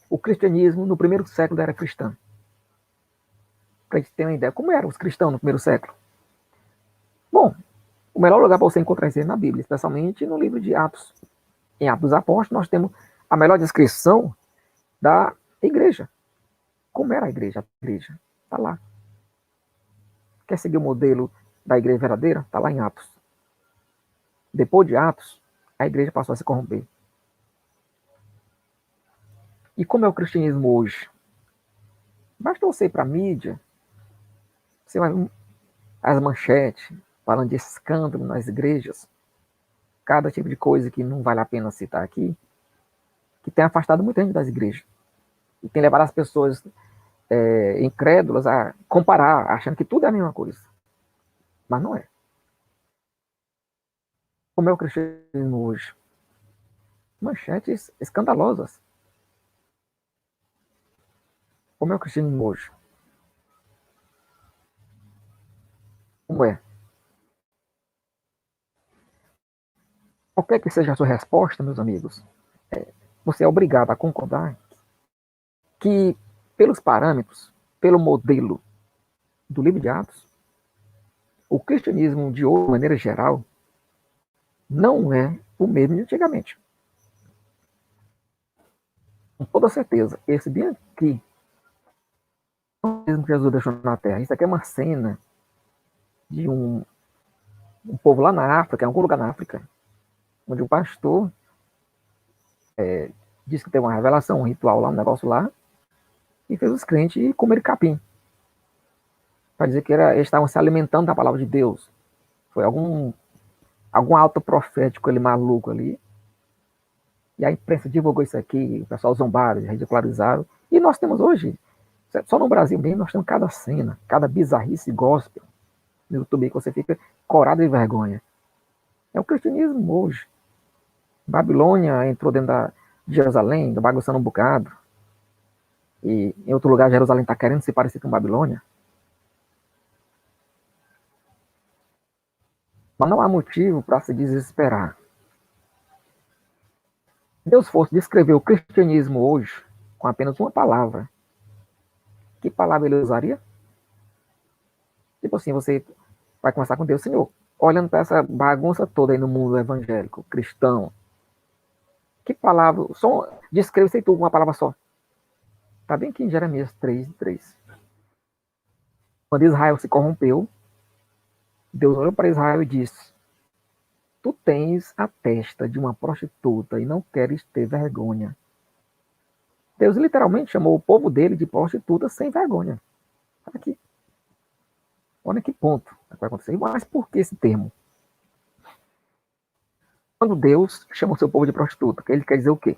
o cristianismo no primeiro século da era cristã? Para a gente ter uma ideia, como eram os cristãos no primeiro século? Bom, o melhor lugar para você encontrar isso é na Bíblia, especialmente no livro de Atos. Em Atos dos Apóstolos, nós temos a melhor descrição da igreja. Como era a igreja? A igreja está lá. Quer seguir o modelo da igreja verdadeira? Está lá em Atos. Depois de Atos, a igreja passou a se corromper. E como é o cristianismo hoje? Basta você ir para a mídia, você vai as manchetes falando de escândalo nas igrejas, cada tipo de coisa que não vale a pena citar aqui, que tem afastado muita gente das igrejas. E tem levado as pessoas incrédulas a comparar, achando que tudo é a mesma coisa. Mas não é. Como é o cristianismo hoje? Manchetes escandalosas. Como é o cristianismo hoje? Como é? Qualquer que seja a sua resposta, meus amigos, você é obrigado a concordar que, pelos parâmetros, pelo modelo do livro de Atos, o cristianismo de hoje, de maneira geral, não é o mesmo de antigamente. Com toda certeza, esse bem aqui, não é o mesmo que Jesus deixou na Terra. Isso aqui é uma cena de um povo lá na África, em algum lugar na África, onde o pastor disse que teve uma revelação, um ritual lá, um negócio lá, e fez os crentes comer capim. vai dizer que eles estavam se alimentando da palavra de Deus. Foi algum ato profético ali, maluco ali. E a imprensa divulgou isso aqui, o pessoal zombaram, ridicularizaram. E nós temos hoje, só no Brasil mesmo, nós temos cada cena, cada bizarrice gospel no YouTube que você fica corado de vergonha. É o cristianismo hoje. Babilônia entrou dentro de Jerusalém, bagunçando um bocado. E em outro lugar, Jerusalém está querendo se parecer com Babilônia. Mas não há motivo para se desesperar. Se Deus fosse descrever o cristianismo hoje com apenas uma palavra, que palavra ele usaria? Tipo assim, você vai conversar com Deus, Senhor, olhando para essa bagunça toda aí no mundo evangélico, cristão, que palavra, só descreve isso aí tudo com uma palavra só. Está bem aqui em Jeremias 3:3. Quando Israel se corrompeu, Deus olhou para Israel e disse: tu tens a testa de uma prostituta e não queres ter vergonha. Deus literalmente chamou o povo dele de prostituta sem vergonha. Olha aqui. Olha que ponto vai acontecer. Mas por que esse termo? Quando Deus chama o seu povo de prostituta, ele quer dizer o quê?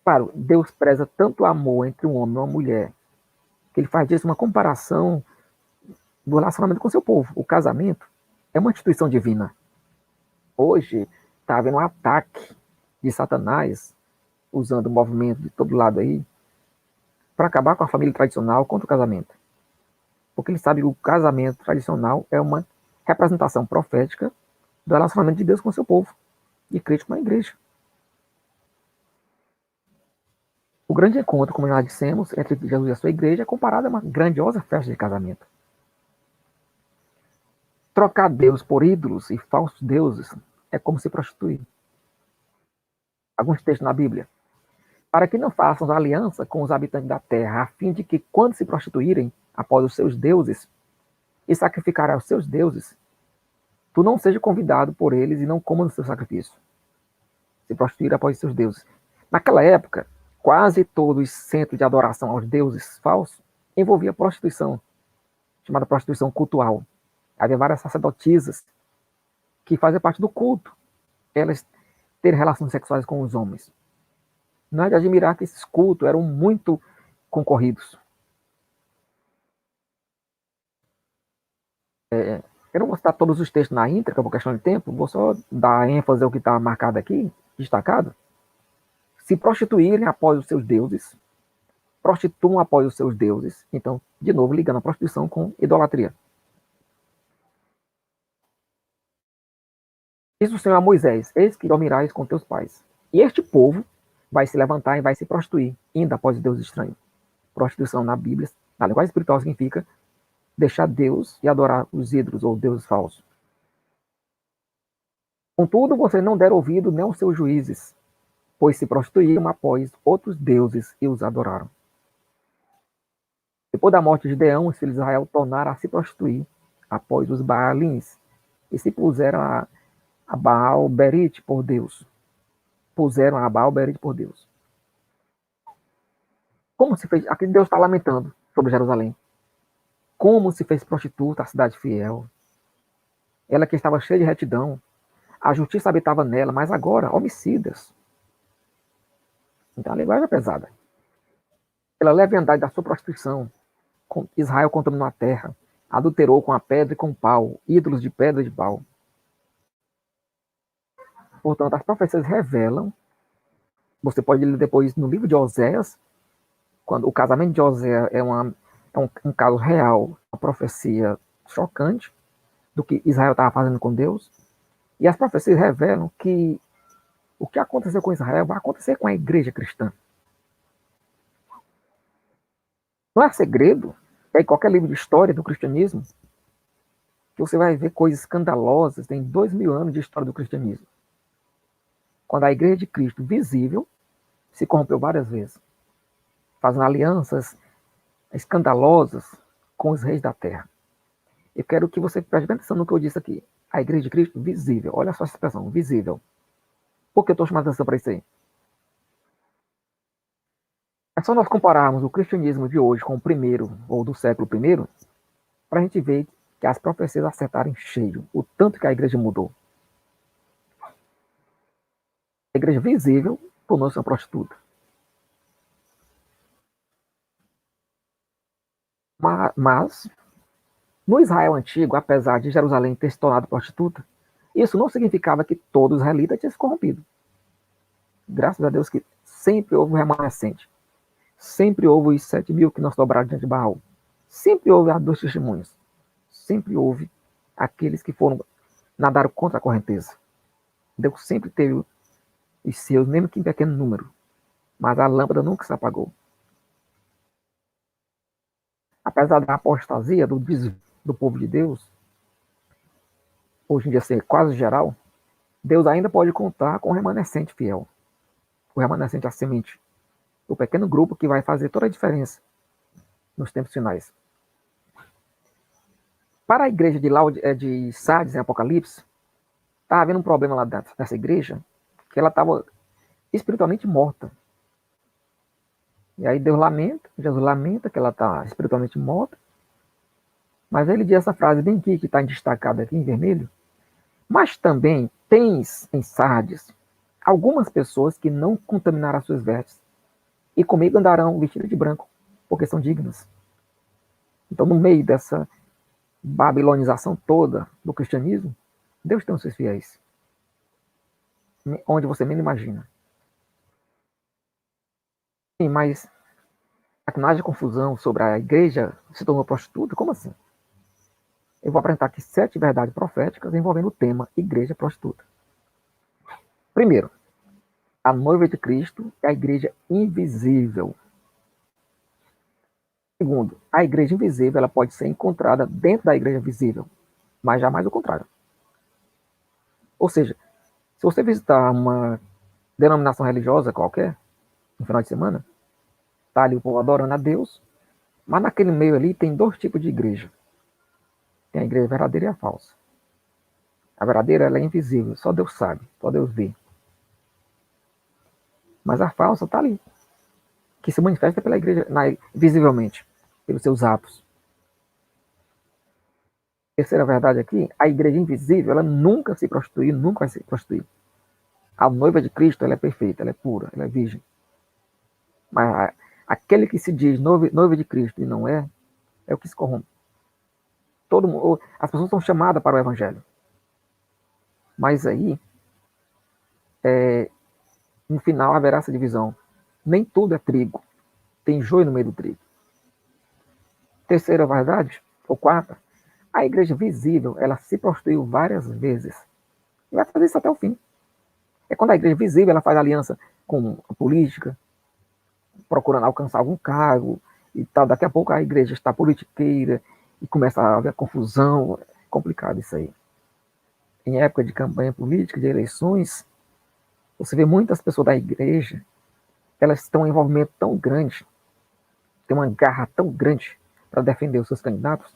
Claro, Deus preza tanto o amor entre um homem e uma mulher, que ele faz disso uma comparação do relacionamento com o seu povo. O casamento é uma instituição divina. Hoje está havendo um ataque de Satanás, usando o movimento de todo lado aí, para acabar com a família tradicional contra o casamento. Porque ele sabe que o casamento tradicional é uma representação profética do relacionamento de Deus com o seu povo, e Cristo com a igreja. O grande encontro, como já dissemos, entre Jesus e a sua igreja é comparado a uma grandiosa festa de casamento. Trocar Deus por ídolos e falsos deuses é como se prostituir. Alguns textos na Bíblia. Para que não façam aliança com os habitantes da terra, a fim de que, quando se prostituírem após os seus deuses e sacrificarem aos seus deuses, tu não seja convidado por eles e não coma no seu sacrifício. Se prostituir após os seus deuses. Naquela época, quase todos os centros de adoração aos deuses falsos envolvia prostituição, chamada prostituição cultual. Havia várias sacerdotisas que faziam parte do culto, elas terem relações sexuais com os homens. Não é de admirar que esses cultos eram muito concorridos. Eu não vou citar todos os textos na íntegra, por questão de tempo, vou só dar ênfase ao que está marcado aqui, destacado. Se prostituírem após os seus deuses, prostituam após os seus deuses, então, de novo, ligando a prostituição com idolatria. Diz o Senhor a Moisés: eis que dormirás com teus pais. E este povo vai se levantar e vai se prostituir, indo após Deus estranho. Prostituição na Bíblia, na linguagem espiritual, significa deixar Deus e adorar os ídolos ou deuses falsos. Contudo, vocês não deram ouvido nem aos seus juízes, pois se prostituíram após outros deuses e os adoraram. Depois da morte de Gideão, os filhos de Israel tornaram a se prostituir após os Baalins e se puseram a Baal Berite por Deus. Puseram a Baal Berite por Deus. Como se fez? Aqui Deus está lamentando sobre Jerusalém. Como se fez prostituta a cidade fiel. Ela que estava cheia de retidão. A justiça habitava nela, mas agora, homicidas. Então a linguagem é pesada. Pela leviandade da sua prostituição, Israel contaminou a terra, adulterou com a pedra e com o pau, ídolos de pedra e de pau. Portanto, as profecias revelam, você pode ler depois no livro de Oséias, quando o casamento de Oséias é um caso real, uma profecia chocante do que Israel estava fazendo com Deus, e as profecias revelam que o que aconteceu com Israel vai acontecer com a igreja cristã. Não é segredo, em qualquer livro de história do cristianismo, que você vai ver coisas escandalosas, tem 2000 anos de história do cristianismo. Quando a igreja de Cristo, visível, se corrompeu várias vezes, fazendo alianças escandalosas com os reis da terra. Eu quero que você preste atenção no que eu disse aqui. A igreja de Cristo, visível. Olha só essa expressão, visível. Por que eu estou chamando atenção para isso aí? É só nós compararmos o cristianismo de hoje com o primeiro, ou do século I, para a gente ver que as profecias acertaram em cheio, o tanto que a igreja mudou. A igreja visível tornou-se uma prostituta. Mas, no Israel antigo, apesar de Jerusalém ter se tornado prostituta, isso não significava que todo israelita tinha se corrompido. Graças a Deus que sempre houve um remanescente. Sempre houve os 7.000 que não se dobraram diante de Baal. Sempre houve as 2 testemunhas. Sempre houve aqueles que nadaram contra a correnteza. Deus sempre teve os seus, mesmo que em pequeno número. Mas a lâmpada nunca se apagou. Apesar da apostasia, do desvio do povo de Deus, hoje em dia ser quase geral, Deus ainda pode contar com o remanescente fiel. O remanescente, a semente. O pequeno grupo que vai fazer toda a diferença nos tempos finais. Para a igreja de Sardes, em Apocalipse, estava havendo um problema lá dessa igreja, que ela estava espiritualmente morta. E aí Jesus lamenta que ela está espiritualmente morta, mas ele diz essa frase bem aqui, que está destacada aqui em vermelho, mas também tens em Sardes algumas pessoas que não contaminaram as suas vestes, e comigo andarão vestidas de branco, porque são dignas. Então, no meio dessa babilonização toda do cristianismo, Deus tem os seus fiéis, onde você nem imagina. Sim, mas não haja confusão sobre a igreja se tornou prostituta, como assim? Eu vou apresentar aqui 7 verdades proféticas envolvendo o tema igreja prostituta. Primeiro, a noiva de Cristo é a igreja invisível. Segundo, a igreja invisível ela pode ser encontrada dentro da igreja visível, mas jamais o contrário. Ou seja, se você visitar uma denominação religiosa qualquer, no final de semana, está ali o povo adorando a Deus, mas naquele meio ali tem 2 tipos de igreja. Tem a igreja verdadeira e a falsa. A verdadeira ela é invisível, só Deus sabe, só Deus vê. Mas a falsa está ali, que se manifesta pela igreja visivelmente, pelos seus atos. Terceira verdade aqui, a igreja invisível, ela nunca se prostituiu, nunca vai se prostituir. A noiva de Cristo, ela é perfeita, ela é pura, ela é virgem. Mas aquele que se diz noiva de Cristo e não é o que se corrompe. As pessoas são chamadas para o evangelho. Mas aí, no final haverá essa divisão. Nem tudo é trigo. Tem joio no meio do trigo. Terceira verdade, ou quarta, a igreja visível, ela se prostituiu várias vezes. E vai fazer isso até o fim. É quando a igreja visível, ela faz aliança com a política, procurando alcançar algum cargo e tal. Daqui a pouco a igreja está politiqueira e começa a haver confusão. É complicado isso aí. Em época de campanha política, de eleições, você vê muitas pessoas da igreja, elas têm um envolvimento tão grande, têm uma garra tão grande para defender os seus candidatos,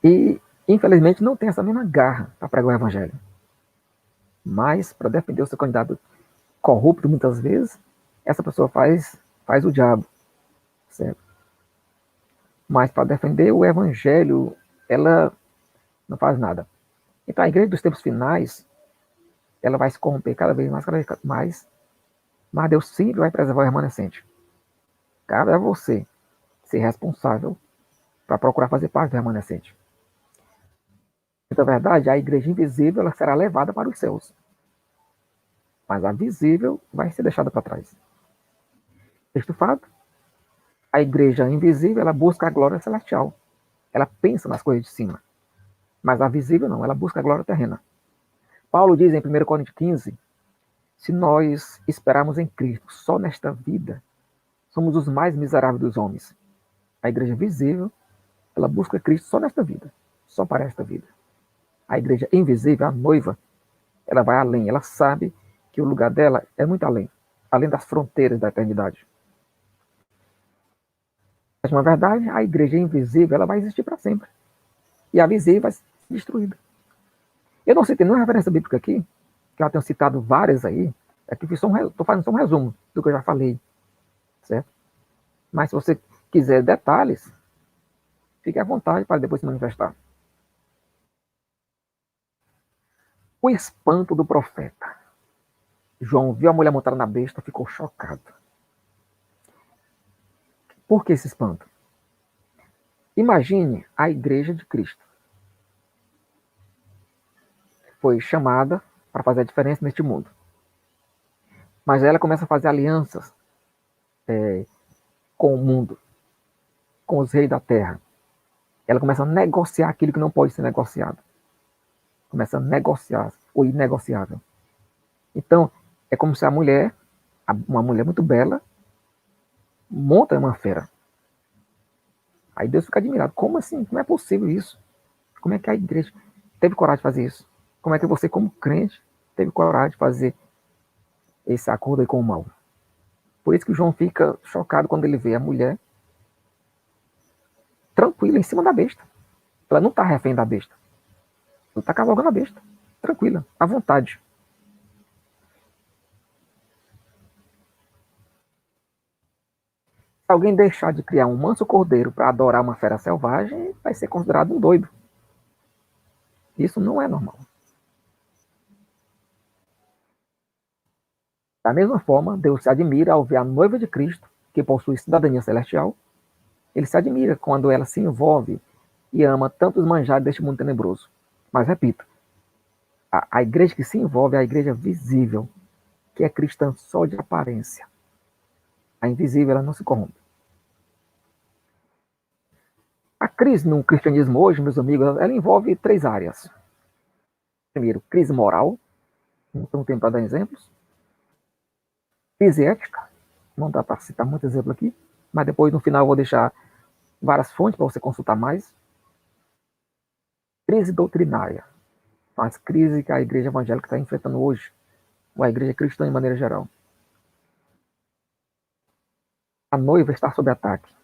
e, infelizmente, não tem essa mesma garra para pregar o evangelho. Mas, para defender o seu candidato corrupto, muitas vezes, essa pessoa faz o diabo, certo? Mas, para defender o evangelho, ela não faz nada. Então, a igreja dos tempos finais, ela vai se corromper cada vez mais, mas Deus sempre vai preservar o remanescente. Cabe a você ser responsável para procurar fazer parte do remanescente. Na verdade, a igreja invisível ela será levada para os céus, mas a visível vai ser deixada para trás. Sexto fato, a igreja invisível ela busca a glória celestial. Ela pensa nas coisas de cima. Mas a visível não, ela busca a glória terrena. Paulo diz em 1 Coríntios 15, se nós esperarmos em Cristo só nesta vida, somos os mais miseráveis dos homens. A igreja visível, ela busca Cristo só nesta vida, só para esta vida. A igreja invisível, a noiva, ela vai além, ela sabe que o lugar dela é muito além das fronteiras da eternidade. Mas, na verdade, a igreja invisível, ela vai existir para sempre. E a visível vai ser destruída. Eu não citei nenhuma referência bíblica aqui, que eu tenho citado várias aí, estou fazendo só um resumo do que eu já falei. certo? Mas se você quiser detalhes, fique à vontade para depois se manifestar. O espanto do profeta. João viu a mulher montada na besta, ficou chocado. Por que esse espanto? Imagine a igreja de Cristo. Foi chamada para fazer a diferença neste mundo. Mas ela começa a fazer alianças com o mundo, com os reis da terra. Ela começa a negociar aquilo que não pode ser negociado. Começa a negociar o inegociável. Então, é como se a mulher, uma mulher muito bela, monta uma fera. Aí Deus fica admirado. Como assim? Como é possível isso? Como é que a igreja teve coragem de fazer isso? Como é que você, como crente, teve coragem de fazer esse acordo aí com o mal? Por isso que João fica chocado quando ele vê a mulher tranquila em cima da besta. Ela não está refém da besta. Ela está cavalgando a besta. Tranquila, à vontade. Se alguém deixar de criar um manso cordeiro para adorar uma fera selvagem, vai ser considerado um doido. Isso não é normal. Da mesma forma, Deus se admira ao ver a noiva de Cristo, que possui cidadania celestial. Ele se admira quando ela se envolve e ama tanto os manjares deste mundo tenebroso. Mas repito, a igreja que se envolve é a igreja visível, que é cristã só de aparência. A invisível, ela não se corrompe. A crise no cristianismo hoje, meus amigos, ela envolve 3 áreas. Primeiro, crise moral, não tenho tempo para dar exemplos. Crise ética, não dá para citar muito exemplo aqui, mas depois no final eu vou deixar várias fontes para você consultar mais. Crise doutrinária, as crises que a igreja evangélica está enfrentando hoje, ou a igreja cristã de maneira geral. A noiva está sob ataque.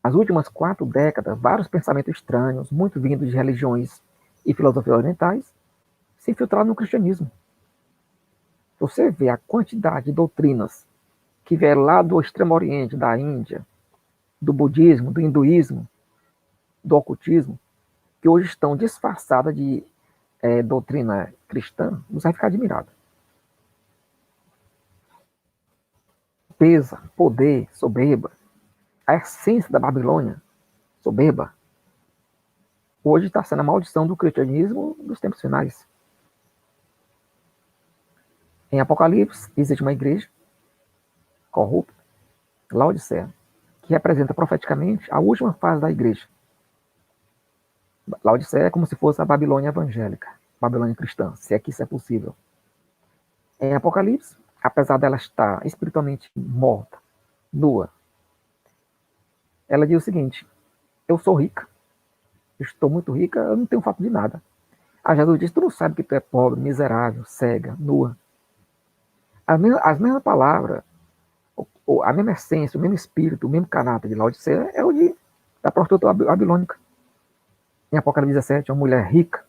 Nas últimas 4 décadas, vários pensamentos estranhos, muito vindos de religiões e filosofias orientais, se infiltraram no cristianismo. Você vê a quantidade de doutrinas que vieram lá do Extremo Oriente, da Índia, do budismo, do hinduísmo, do ocultismo, que hoje estão disfarçadas de doutrina cristã, você vai ficar admirado. Pesa, poder, soberba, a essência da Babilônia, soberba, hoje está sendo a maldição do cristianismo dos tempos finais. Em Apocalipse, existe uma igreja corrupta, Laodiceia, que representa profeticamente a última fase da igreja. Laodiceia é como se fosse a Babilônia evangélica, Babilônia cristã, se é que isso é possível. Em Apocalipse, apesar dela estar espiritualmente morta, nua, ela diz o seguinte: eu sou rica, estou muito rica, eu não tenho falta de nada. A Jesus diz: tu não sabe que tu é pobre, miserável, cega, nua. As mesmas palavras, a mesma essência, o mesmo espírito, o mesmo caráter de Laodiceia é o da prostituta babilônica. Em Apocalipse 17, uma mulher rica,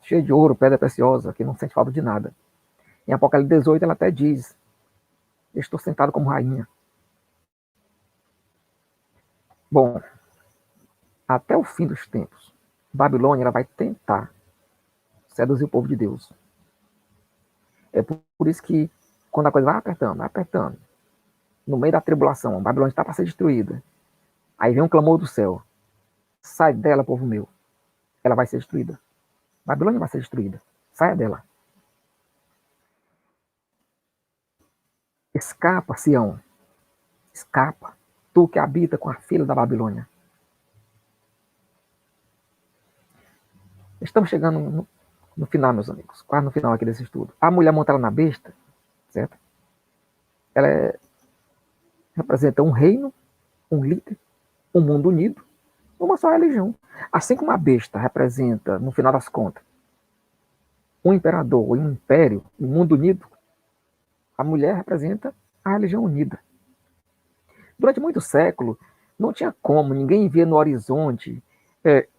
cheia de ouro, pedra preciosa, que não sente falta de nada. Em Apocalipse 18, ela até diz: eu estou sentado como rainha. Bom, até o fim dos tempos, Babilônia ela vai tentar seduzir o povo de Deus. É por isso que, quando a coisa vai apertando, no meio da tribulação, a Babilônia está para ser destruída. Aí vem um clamor do céu: sai dela, povo meu. Ela vai ser destruída. Babilônia vai ser destruída. Saia dela. Escapa, Sião. Escapa. Tu que habita com a filha da Babilônia. Estamos chegando no final, meus amigos. Quase no final aqui desse estudo. A mulher montada na besta, certo? Ela representa um reino, um líder, um mundo unido, uma só religião. Assim como a besta representa, no final das contas, um imperador, um império, um mundo unido, a mulher representa a religião unida. Durante muitos séculos, não tinha como, ninguém via no horizonte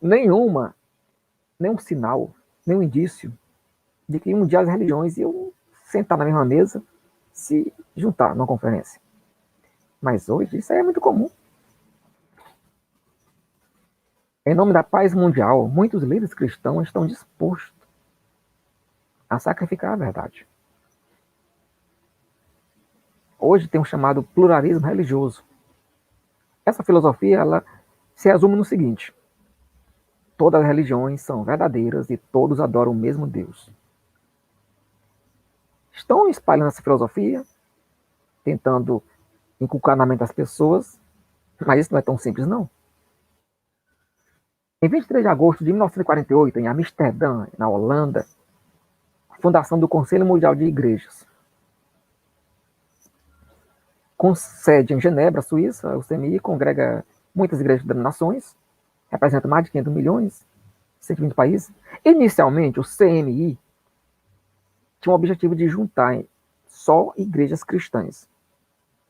nenhum sinal, nenhum indício de que um dia as religiões iam sentar na mesma mesa, se juntar numa conferência. Mas hoje isso aí é muito comum. Em nome da paz mundial, muitos líderes cristãos estão dispostos a sacrificar a verdade. Hoje tem um chamado pluralismo religioso. Essa filosofia, ela se resume no seguinte: todas as religiões são verdadeiras e todos adoram o mesmo Deus. Estão espalhando essa filosofia, tentando inculcar na mente das pessoas, mas isso não é tão simples, não. Em 23 de agosto de 1948, em Amsterdã, na Holanda, a fundação do Conselho Mundial de Igrejas. Com sede em Genebra, Suíça, o CMI congrega muitas igrejas de denominações, representa mais de 500 milhões, 120 países. Inicialmente, o CMI tinha o objetivo de juntar só igrejas cristãs,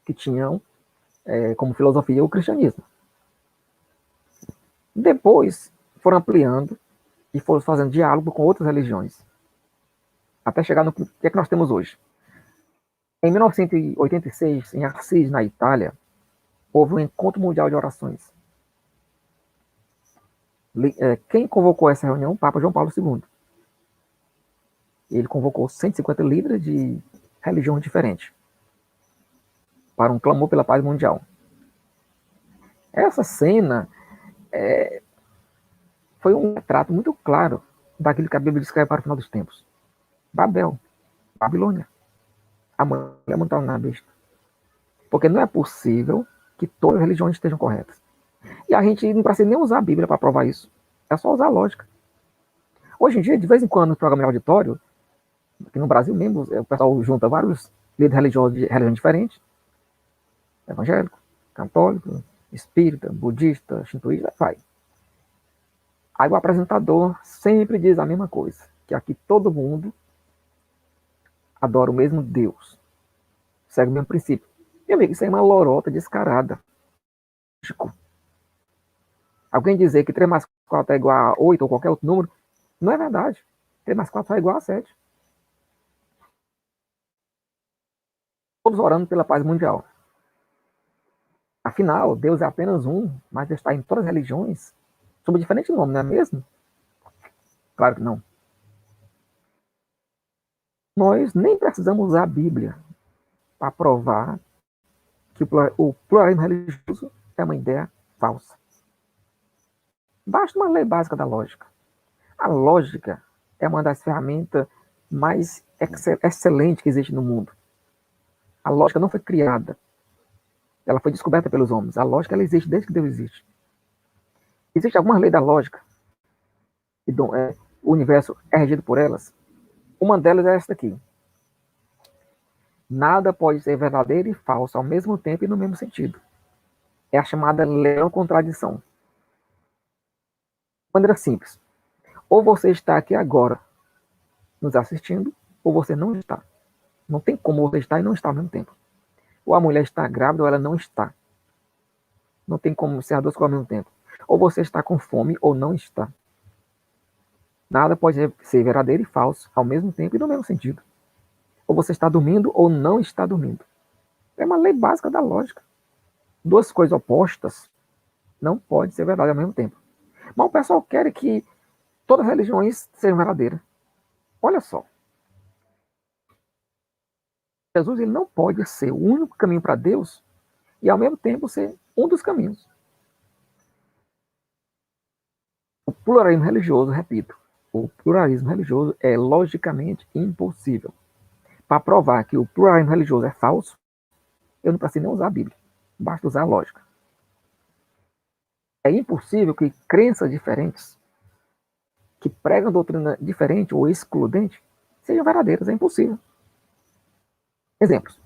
que tinham como filosofia o cristianismo. Depois, foram ampliando e foram fazendo diálogo com outras religiões, até chegar no que é que nós temos hoje. Em 1986, em Assis, na Itália, houve um encontro mundial de orações. Quem convocou essa reunião? O Papa João Paulo II. Ele convocou 150 líderes de religiões diferentes para um clamor pela paz mundial. Essa cena foi um retrato muito claro daquilo que a Bíblia descreve para o final dos tempos. Babel, Babilônia, a mulher montada na besta. Porque não é possível que todas as religiões estejam corretas. E a gente não precisa nem usar a Bíblia para provar isso. É só usar a lógica. Hoje em dia, de vez em quando, no programa de auditório, aqui no Brasil mesmo, o pessoal junta vários líderes religiosos de religiões diferentes. Evangélico, católico, espírita, budista, shintoísta, vai. Aí o apresentador sempre diz a mesma coisa, que aqui todo mundo adora o mesmo Deus, segue o mesmo princípio. Meu amigo, isso é uma lorota descarada. Alguém dizer que 3 mais 4 é igual a 8 ou qualquer outro número, não é verdade. 3 mais 4 é igual a 7. Todos orando pela paz mundial. Afinal, Deus é apenas um, mas está em todas as religiões, sob diferente nome, não é mesmo? Claro que não. Nós nem precisamos usar a Bíblia para provar que o pluralismo religioso é uma ideia falsa. Basta uma lei básica da lógica. A lógica é uma das ferramentas mais excelentes que existe no mundo. A lógica não foi criada. Ela foi descoberta pelos homens. A lógica ela existe desde que Deus existe. Existe alguma lei da lógica? E o universo é regido por elas? Uma delas é esta aqui. Nada pode ser verdadeiro e falso ao mesmo tempo e no mesmo sentido. É a chamada lei da contradição. De maneira simples. Ou você está aqui agora nos assistindo, ou você não está. Não tem como você estar e não estar ao mesmo tempo. Ou a mulher está grávida ou ela não está. Não tem como ser as duas coisas ao mesmo tempo. Ou você está com fome ou não está. Nada pode ser verdadeiro e falso ao mesmo tempo e no mesmo sentido. Ou você está dormindo ou não está dormindo. É uma lei básica da lógica. Duas coisas opostas não podem ser verdade ao mesmo tempo. Mas o pessoal quer que todas as religiões sejam verdadeiras. Olha só. Jesus ele não pode ser o único caminho para Deus e ao mesmo tempo ser um dos caminhos. O pluralismo religioso, repito, o pluralismo religioso é logicamente impossível. Para provar que o pluralismo religioso é falso, eu não preciso nem usar a Bíblia, basta usar a lógica. É impossível que crenças diferentes, que pregam doutrina diferente ou excludente, sejam verdadeiras, é impossível. Exemplos.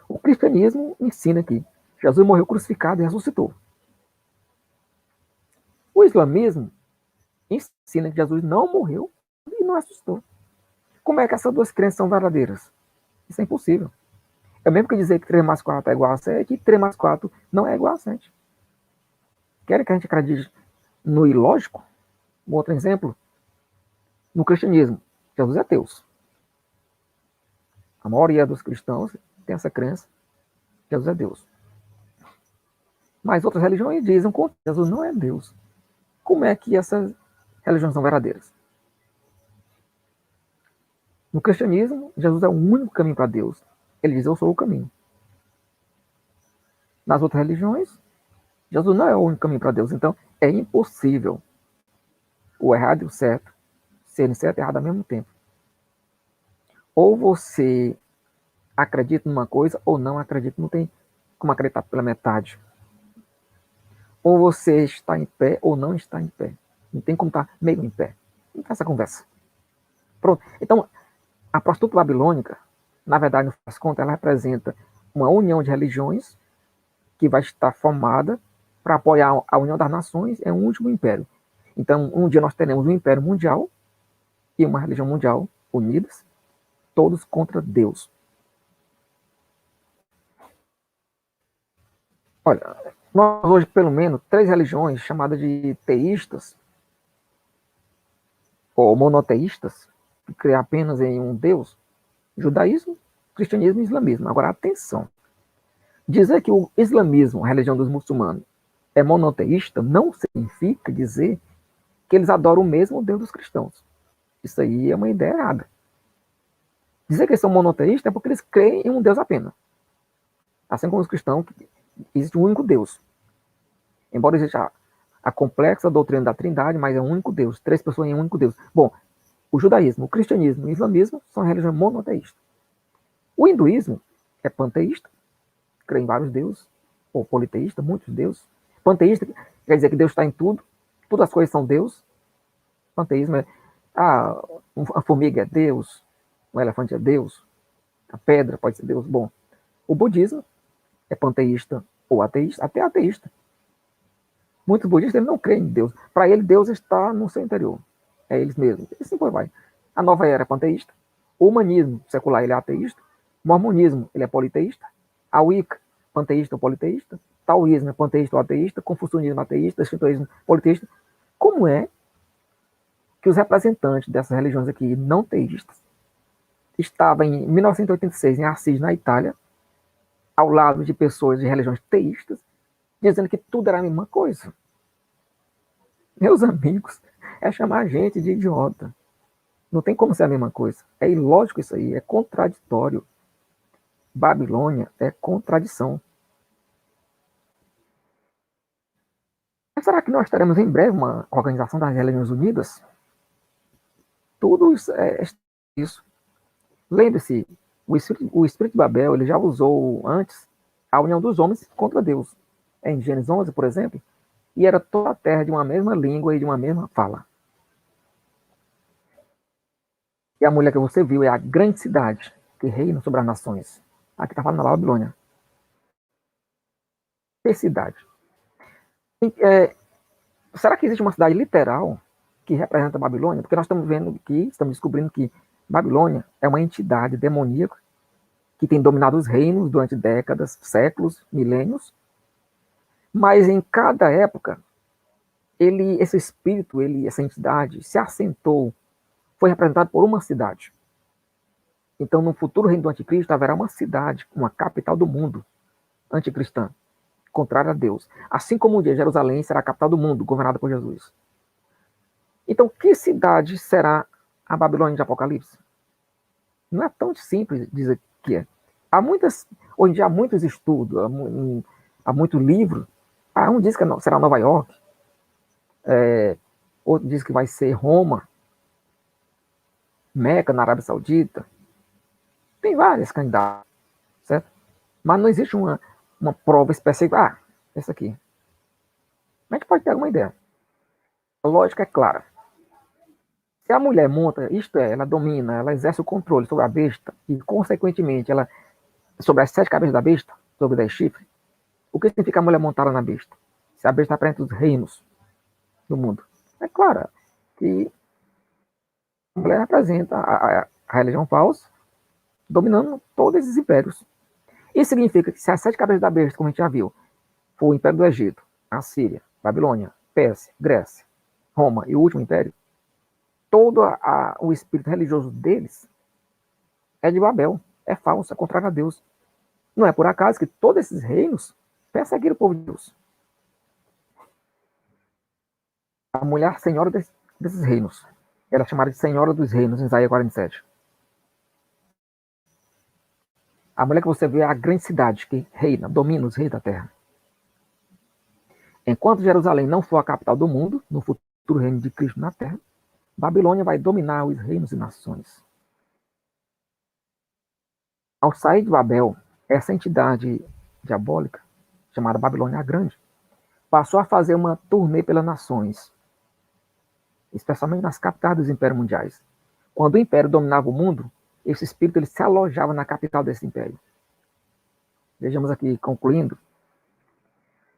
O cristianismo ensina que Jesus morreu crucificado e ressuscitou. O islamismo ensina que Jesus não morreu e não ressuscitou. Como é que essas duas crenças são verdadeiras? Isso é impossível. É o mesmo que dizer que 3 mais 4 é igual a 7 e 3 mais 4 não é igual a 7. Querem que a gente acredite no ilógico? Um outro exemplo. No cristianismo, Jesus é Deus. A maioria dos cristãos tem essa crença. Jesus é Deus. Mas outras religiões dizem que Jesus não é Deus. Como é que essas religiões são verdadeiras? No cristianismo, Jesus é o único caminho para Deus. Ele diz, eu sou o caminho. Nas outras religiões, Jesus não é o único caminho para Deus. Então, é impossível o errado e o certo serem certo e errado ao mesmo tempo. Ou você acredita numa coisa ou não acredita. Não tem como acreditar pela metade. Ou você está em pé ou não está em pé. Não tem como estar meio em pé. Não tem essa conversa. Pronto. Então, a prostituta babilônica, na verdade, no fim das contas, ela representa uma união de religiões que vai estar formada para apoiar a união das nações em um último império. Então, um dia nós teremos um império mundial e uma religião mundial unidas, todos contra Deus. Olha, nós hoje, pelo menos, 3 religiões chamadas de teístas ou monoteístas, que creem apenas em um Deus, judaísmo, cristianismo e islamismo. Agora, atenção. Dizer que o islamismo, a religião dos muçulmanos, é monoteísta não significa dizer que eles adoram o mesmo Deus dos cristãos. Isso aí é uma ideia errada. Dizer que eles são monoteístas é porque eles creem em um Deus apenas. Assim como os cristãos, existe um único Deus. Embora exista a complexa doutrina da Trindade, mas é um único Deus, 3 pessoas em um único Deus. Bom, o judaísmo, o cristianismo e o islamismo são religiões monoteístas. O hinduísmo é panteísta, crê em vários deuses, ou politeísta, muitos deuses. Panteísta quer dizer que Deus está em tudo, todas as coisas são Deus. Panteísmo é, a formiga é Deus, o elefante é Deus, a pedra pode ser Deus. Bom, o budismo é panteísta ou ateísta, até ateísta. Muitos budistas não creem em Deus. Para ele, Deus está no seu interior. É eles mesmos. E assim vai. A nova era é panteísta. O humanismo secular ele é ateísta. O mormonismo ele é politeísta. A Wicca, panteísta ou politeísta. Taoísmo é panteísta ou ateísta. Confucionismo ateísta. Shintoísmo politeísta. Como é que os representantes dessas religiões aqui não teístas estavam em 1986 em Assis, na Itália, ao lado de pessoas de religiões teístas, dizendo que tudo era a mesma coisa? Meus amigos, é chamar a gente de idiota. Não tem como ser a mesma coisa. É ilógico isso aí, é contraditório. Babilônia é contradição. Mas será que nós teremos em breve uma organização das Religiões Unidas? Tudo isso é isso. Lembre-se, o Espírito de Babel ele já usou antes a união dos homens contra Deus. Em Gênesis 11, por exemplo, e era toda a terra de uma mesma língua e de uma mesma fala. E a mulher que você viu é a grande cidade que reina sobre as nações. Aqui está falando da Babilônia. Que cidade? Será que existe uma cidade literal que representa a Babilônia? Porque nós estamos vendo aqui, estamos descobrindo que Babilônia é uma entidade demoníaca que tem dominado os reinos durante décadas, séculos, milênios. Mas em cada época, esse espírito, essa entidade, se assentou, foi representado por uma cidade. Então, no futuro reino do anticristo, haverá uma cidade, uma capital do mundo, anticristã, contrária a Deus. Assim como um dia Jerusalém será a capital do mundo, governada por Jesus. Então, que cidade será a Babilônia de Apocalipse? Não é tão simples dizer que é. Hoje em dia há muitos estudos, há muito livro. Um diz que será Nova York, outro diz que vai ser Roma, Meca, na Arábia Saudita. Tem várias candidatas, certo? Mas não existe uma prova específica. Essa aqui. A gente pode ter alguma ideia. A lógica é clara. Se a mulher monta, isto é, ela domina, ela exerce o controle sobre a besta e, consequentemente, ela sobre as 7 cabeças da besta, sobre 10 chifres, o que significa a mulher montada na besta? Se a besta está entre os reinos do mundo. É claro que a mulher representa a religião falsa, dominando todos esses impérios. Isso significa que se as 7 cabeças da besta, como a gente já viu, for o Império do Egito, a Síria, Babilônia, Pérsia, Grécia, Roma e o último império, todo o espírito religioso deles é de Babel, é falso, é contrário a Deus. Não é por acaso que todos esses reinos perseguiram o povo de Deus. A mulher senhora desses reinos. Ela é chamada de senhora dos reinos, em Isaías 47. A mulher que você vê é a grande cidade que reina, domina os reis da terra. Enquanto Jerusalém não for a capital do mundo, no futuro reino de Cristo na terra, Babilônia vai dominar os reinos e nações. Ao sair de Babel, essa entidade diabólica, chamada Babilônia a Grande, passou a fazer uma turnê pelas nações, especialmente nas capitais dos impérios mundiais. Quando o império dominava o mundo, esse espírito ele se alojava na capital desse império. Vejamos aqui, concluindo,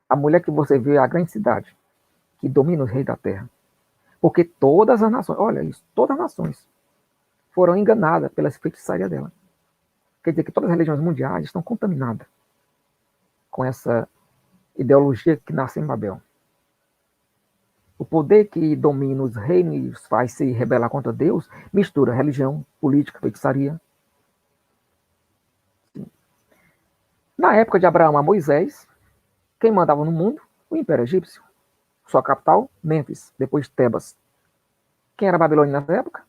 a mulher que você vê é a grande cidade, que domina os reis da terra. Porque todas as nações, olha isso, todas as nações foram enganadas pela feitiçaria dela. Quer dizer que todas as religiões mundiais estão contaminadas com essa ideologia que nasce em Babel. O poder que domina os reinos faz se rebelar contra Deus, mistura religião, política, feitiçaria. Na época de Abraão a Moisés, quem mandava no mundo? O Império Egípcio. Sua capital, Mênfis, depois Tebas. Quem era a Babilônia nessa época?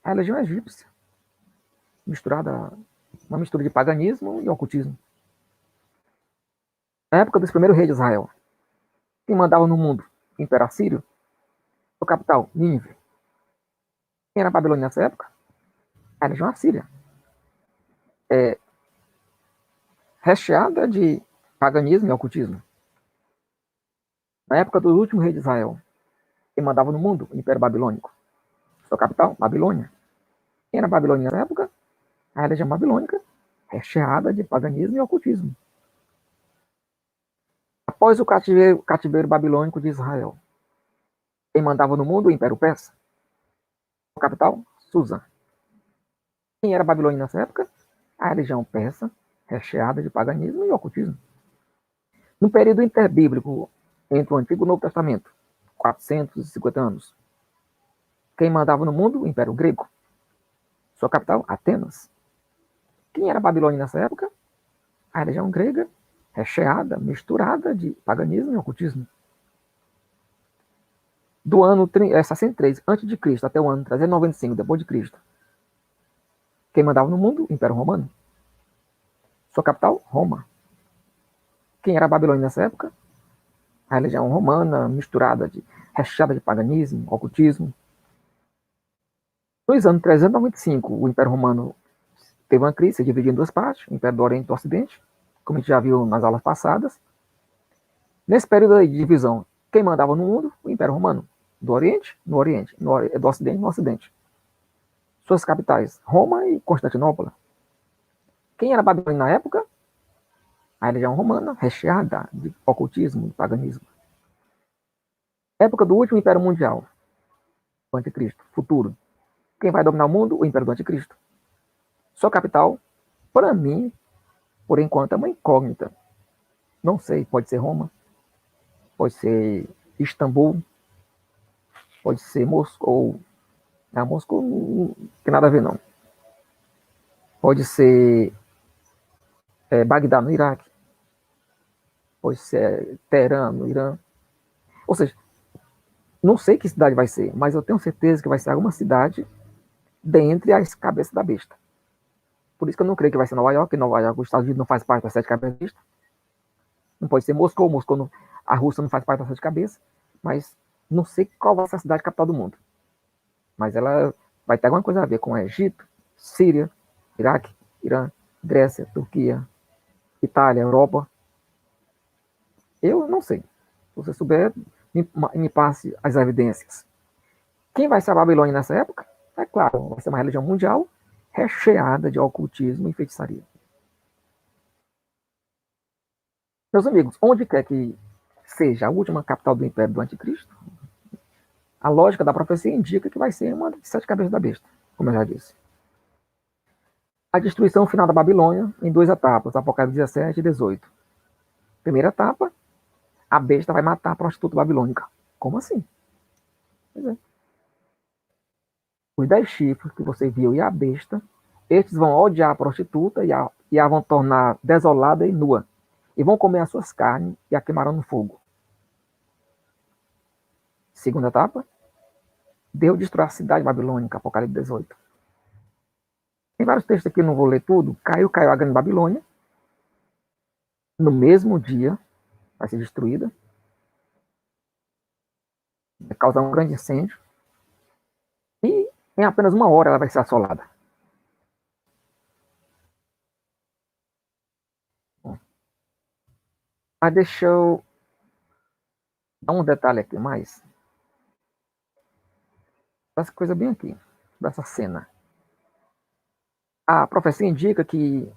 A religião egípcia. Uma mistura de paganismo e ocultismo. Na época dos primeiros reis de Israel, quem mandava no mundo? O Império Assírio. Sua capital, Nínive. Quem era a Babilônia nessa época? A religião assíria. Recheada de paganismo e ocultismo. Na época do último rei de Israel, quem mandava no mundo? O Império Babilônico. Sua capital, Babilônia. Quem era a Babilônia nessa época? A religião babilônica, recheada de paganismo e ocultismo. Após o cativeiro babilônico de Israel, quem mandava no mundo? O Império Persa. Sua capital, Susa. Quem era a Babilônia nessa época? A religião persa, recheada de paganismo e ocultismo. No período interbíblico entre o Antigo e o Novo Testamento, 450 anos, quem mandava no mundo? O Império Grego. Sua capital, Atenas. Quem era a Babilônia nessa época? A religião grega, recheada, misturada de paganismo e ocultismo. Do ano 63 a.C. até o ano 395 depois de Cristo, quem mandava no mundo? O Império Romano. Sua capital, Roma. Quem era a Babilônia nessa época? A religião romana, recheada de paganismo, ocultismo. Nos anos 395, o Império Romano teve uma crise, se dividiu em duas partes, o Império do Oriente e do Ocidente, como a gente já viu nas aulas passadas. Nesse período de divisão, quem mandava no mundo? O Império Romano. Do Oriente, no Oriente, do Ocidente, no Ocidente. Suas capitais, Roma e Constantinopla. Quem era a Babilônia na época? A religião romana, recheada de ocultismo e paganismo. Época do último Império Mundial, o Anticristo, futuro. Quem vai dominar o mundo? O Império do Anticristo. Sua capital, para mim, por enquanto, é uma incógnita. Não sei, pode ser Roma, pode ser Istambul, pode ser Moscou. Moscou não tem nada a ver, não. Pode ser Bagdá, no Iraque. Pode ser Teherã, no Irã. Ou seja, não sei que cidade vai ser, mas eu tenho certeza que vai ser alguma cidade dentre as cabeças da besta. Por isso que eu não creio que vai ser Nova York, porque Nova York, os Estados Unidos não faz parte das 7 cabeças da besta. Não pode ser Moscou, a Rússia não faz parte das 7 cabeças, mas não sei qual vai ser a cidade capital do mundo. Mas ela vai ter alguma coisa a ver com Egito, Síria, Iraque, Irã, Grécia, Turquia, Itália, Europa. Eu não sei. Se você souber, me passe as evidências. Quem vai ser a Babilônia nessa época? É claro, vai ser uma religião mundial recheada de ocultismo e feitiçaria. Meus amigos, onde quer que seja a última capital do Império do Anticristo, a lógica da profecia indica que vai ser uma das 7 cabeças da besta, como eu já disse. A destruição final da Babilônia em 2 etapas, Apocalipse 17 e 18. Primeira etapa, a besta vai matar a prostituta babilônica. Como assim? Pois é. Os 10 chifres que você viu e a besta, estes vão odiar a prostituta e a vão tornar desolada e nua. E vão comer as suas carnes e a queimarão no fogo. Segunda etapa, Deus destrói a cidade babilônica, Apocalipse 18. Tem vários textos aqui, não vou ler tudo. Caiu a grande Babilônia. No mesmo dia, vai ser destruída. Vai causar um grande incêndio. E em apenas uma hora ela vai ser assolada. Mas deixa eu dar um detalhe aqui mais. Essa coisa bem aqui, dessa cena. A profecia indica que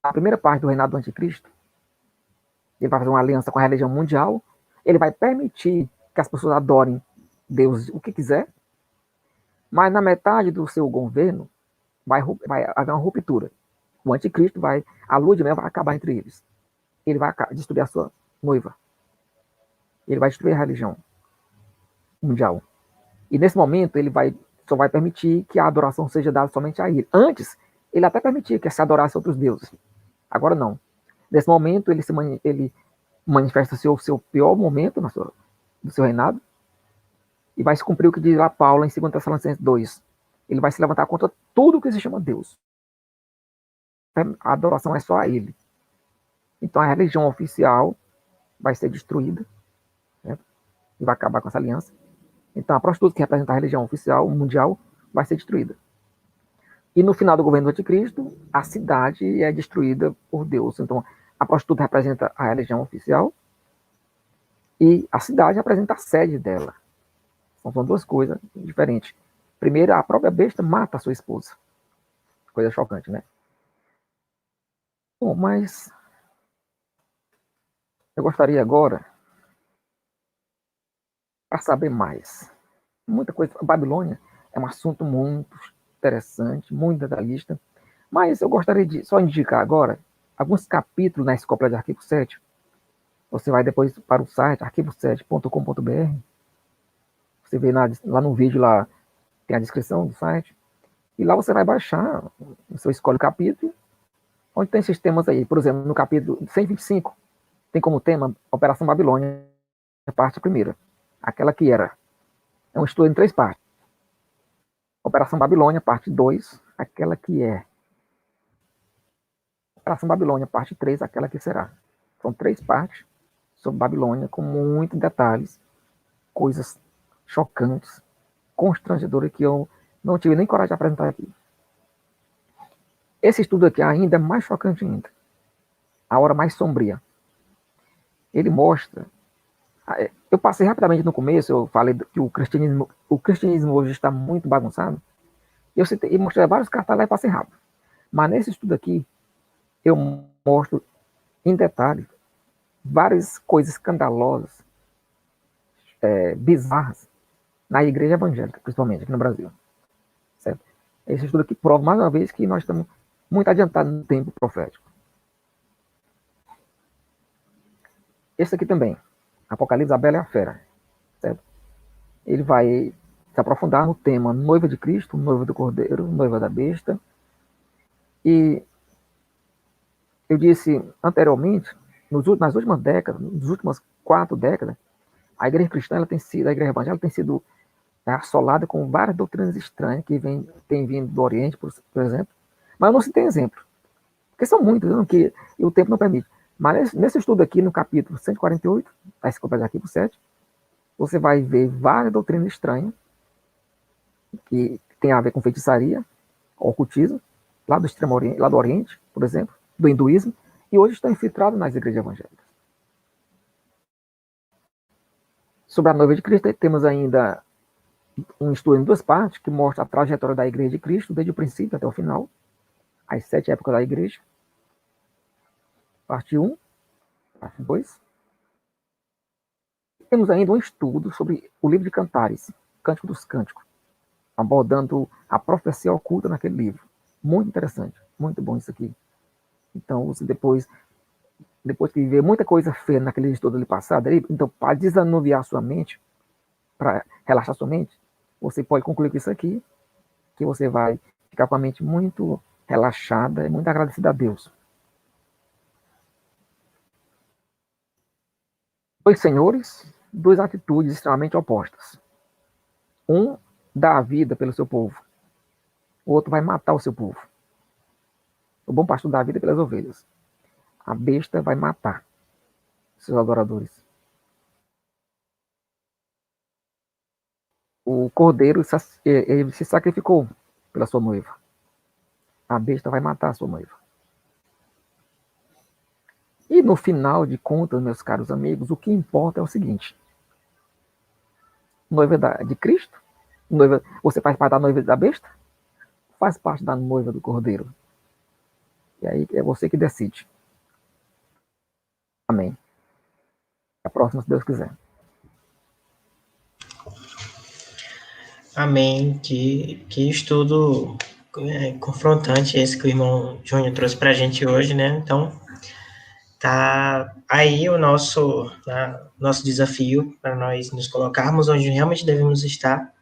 a primeira parte do reinado do anticristo, ele vai fazer uma aliança com a religião mundial, ele vai permitir que as pessoas adorem Deus o que quiser, mas na metade do seu governo vai haver uma ruptura. O anticristo a lua de mel vai acabar entre eles. Ele vai destruir a sua noiva. Ele vai destruir a religião mundial. E nesse momento ele só vai permitir que a adoração seja dada somente a ele. Antes, ele até permitia que se adorasse outros deuses. Agora não. Nesse momento, ele manifesta o seu pior momento do seu reinado, e vai se cumprir o que diz lá Paulo em 2 Tessalonicenses 2. Ele vai se levantar contra tudo que se chama Deus. A adoração é só a ele. Então a religião oficial vai ser destruída, né? E vai acabar com essa aliança. Então a prostituta, que representa a religião oficial mundial, vai ser destruída. E no final do governo do anticristo, a cidade é destruída por Deus. Então a prostituta representa a religião oficial e a cidade representa a sede dela. Então, são duas coisas diferentes. Primeiro, a própria besta mata a sua esposa. Coisa chocante, né? Bom, mas eu gostaria agora para saber mais. Muita coisa. A Babilônia é um assunto muito interessante, muito detalhista, mas eu gostaria de só indicar agora alguns capítulos na Enciclopédia de Arquivo 7. Você vai depois para o site arquivo7.com.br. Você vê lá no vídeo, lá tem a descrição do site. E lá você vai baixar, você escolhe o capítulo, onde tem esses temas aí. Por exemplo, no capítulo 125, tem como tema Operação Babilônia, parte primeira. Aquela que era. É um estudo em 3 partes. Operação Babilônia, parte 2, aquela que é. Operação Babilônia, parte 3, aquela que será. São 3 partes sobre Babilônia, com muitos detalhes, coisas chocantes, constrangedoras, que eu não tive nem coragem de apresentar aqui. Esse estudo aqui ainda é mais chocante ainda. A hora mais sombria. Ele mostra... Eu passei rapidamente no começo, eu falei que o cristianismo hoje está muito bagunçado. Eu mostrei vários cartazes e passei rápido. Mas nesse estudo aqui, eu mostro em detalhe várias coisas escandalosas, bizarras, na igreja evangélica, principalmente aqui no Brasil. Certo? Esse estudo aqui prova mais uma vez que nós estamos muito adiantados no tempo profético. Esse aqui também, Apocalipse, a Bela e a Fera. Certo? Ele vai se aprofundar no tema noiva de Cristo, noiva do Cordeiro, noiva da besta. E eu disse anteriormente, nas últimas décadas, nas últimas 4 décadas, a igreja cristã, a igreja evangélica tem sido assolada com várias doutrinas estranhas que tem vindo do Oriente, por exemplo. Mas não se tem exemplo. Porque são muitos, e o tempo não permite. Mas nesse estudo aqui, no capítulo 148, da Enciclopédia de Arquivo 7, você vai ver várias doutrinas estranhas que tem a ver com feitiçaria, ocultismo, lá do Extremo Oriente, lá do Oriente, por exemplo, do hinduísmo, e hoje estão infiltrados nas igrejas evangélicas. Sobre a noiva de Cristo, temos ainda um estudo em 2 partes, que mostra a trajetória da igreja de Cristo, desde o princípio até o final, as 7 épocas da igreja. Parte 1, parte 2. Temos ainda um estudo sobre o livro de Cantares, Cântico dos Cânticos, abordando a profecia oculta naquele livro. Muito interessante, muito bom isso aqui. Então, você depois que vê muita coisa feia naquele estudo ali passado, então, para desanuviar sua mente, para relaxar sua mente, você pode concluir com isso aqui, que você vai ficar com a mente muito relaxada e muito agradecida a Deus. Dois senhores, duas atitudes extremamente opostas. Um dá a vida pelo seu povo, o outro vai matar o seu povo. O bom pastor dá a vida pelas ovelhas. A besta vai matar seus adoradores. O cordeiro ele se sacrificou pela sua noiva. A besta vai matar a sua noiva. E no final de contas, meus caros amigos, o que importa é o seguinte: noiva de Cristo? Noiva, você faz parte da noiva da besta? Faz parte da noiva do cordeiro. E aí é você que decide. Amém. Até a próxima, se Deus quiser. Amém. Que estudo confrontante esse que o irmão Júnior trouxe para a gente hoje, né? Então, tá aí o nosso desafio para nós nos colocarmos onde realmente devemos estar,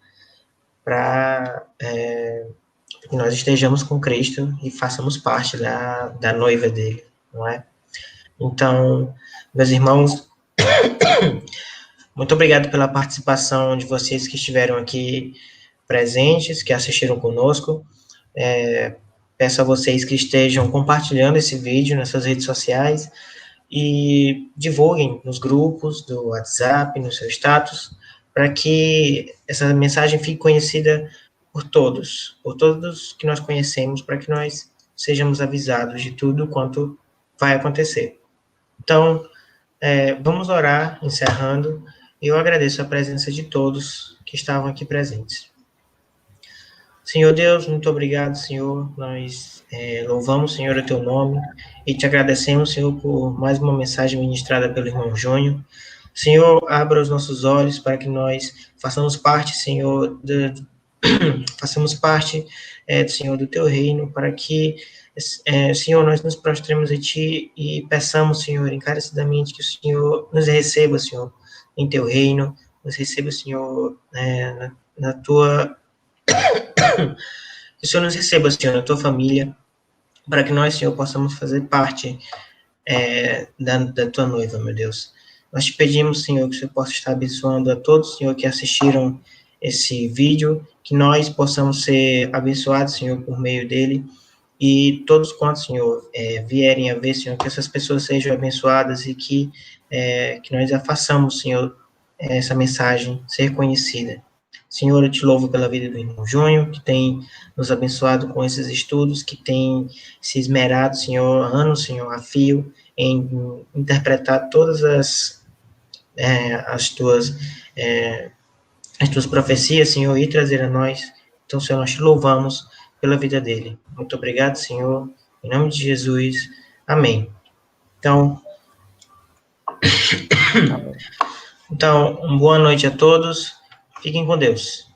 para que nós estejamos com Cristo e façamos parte da noiva dele, não é? Então, meus irmãos, muito obrigado pela participação de vocês que estiveram aqui presentes, que assistiram conosco. Peço a vocês que estejam compartilhando esse vídeo nas suas redes sociais e divulguem nos grupos do WhatsApp, no seu status, para que essa mensagem fique conhecida por todos que nós conhecemos, para que nós sejamos avisados de tudo quanto vai acontecer. Então, vamos orar, encerrando, e eu agradeço a presença de todos que estavam aqui presentes. Senhor Deus, muito obrigado, Senhor. Nós louvamos, Senhor, o teu nome e te agradecemos, Senhor, por mais uma mensagem ministrada pelo irmão Júnior. Senhor, abra os nossos olhos para que nós façamos parte, Senhor, façamos parte, Senhor, do teu reino, para que, Senhor, nós nos prostremos a ti e peçamos, Senhor, encarecidamente que o Senhor nos receba, Senhor, em teu reino, nos receba, Senhor, na tua... Que o Senhor nos receba, Senhor, na tua família, para que nós, Senhor, possamos fazer parte da tua noiva, meu Deus. Nós te pedimos, Senhor, que o Senhor possa estar abençoando a todos, Senhor, que assistiram esse vídeo, que nós possamos ser abençoados, Senhor, por meio dele, e todos quantos, Senhor, vierem a ver, Senhor, que essas pessoas sejam abençoadas e que nós façamos, Senhor, essa mensagem ser conhecida. Senhor, eu te louvo pela vida do irmão Júnior, que tem nos abençoado com esses estudos, que tem se esmerado, Senhor, anos, Senhor, a fio, em interpretar todas as tuas profecias, Senhor, e trazer a nós. Então, Senhor, nós te louvamos pela vida dele. Muito obrigado, Senhor, em nome de Jesus. Amém. Então, uma boa noite a todos. Fiquem com Deus.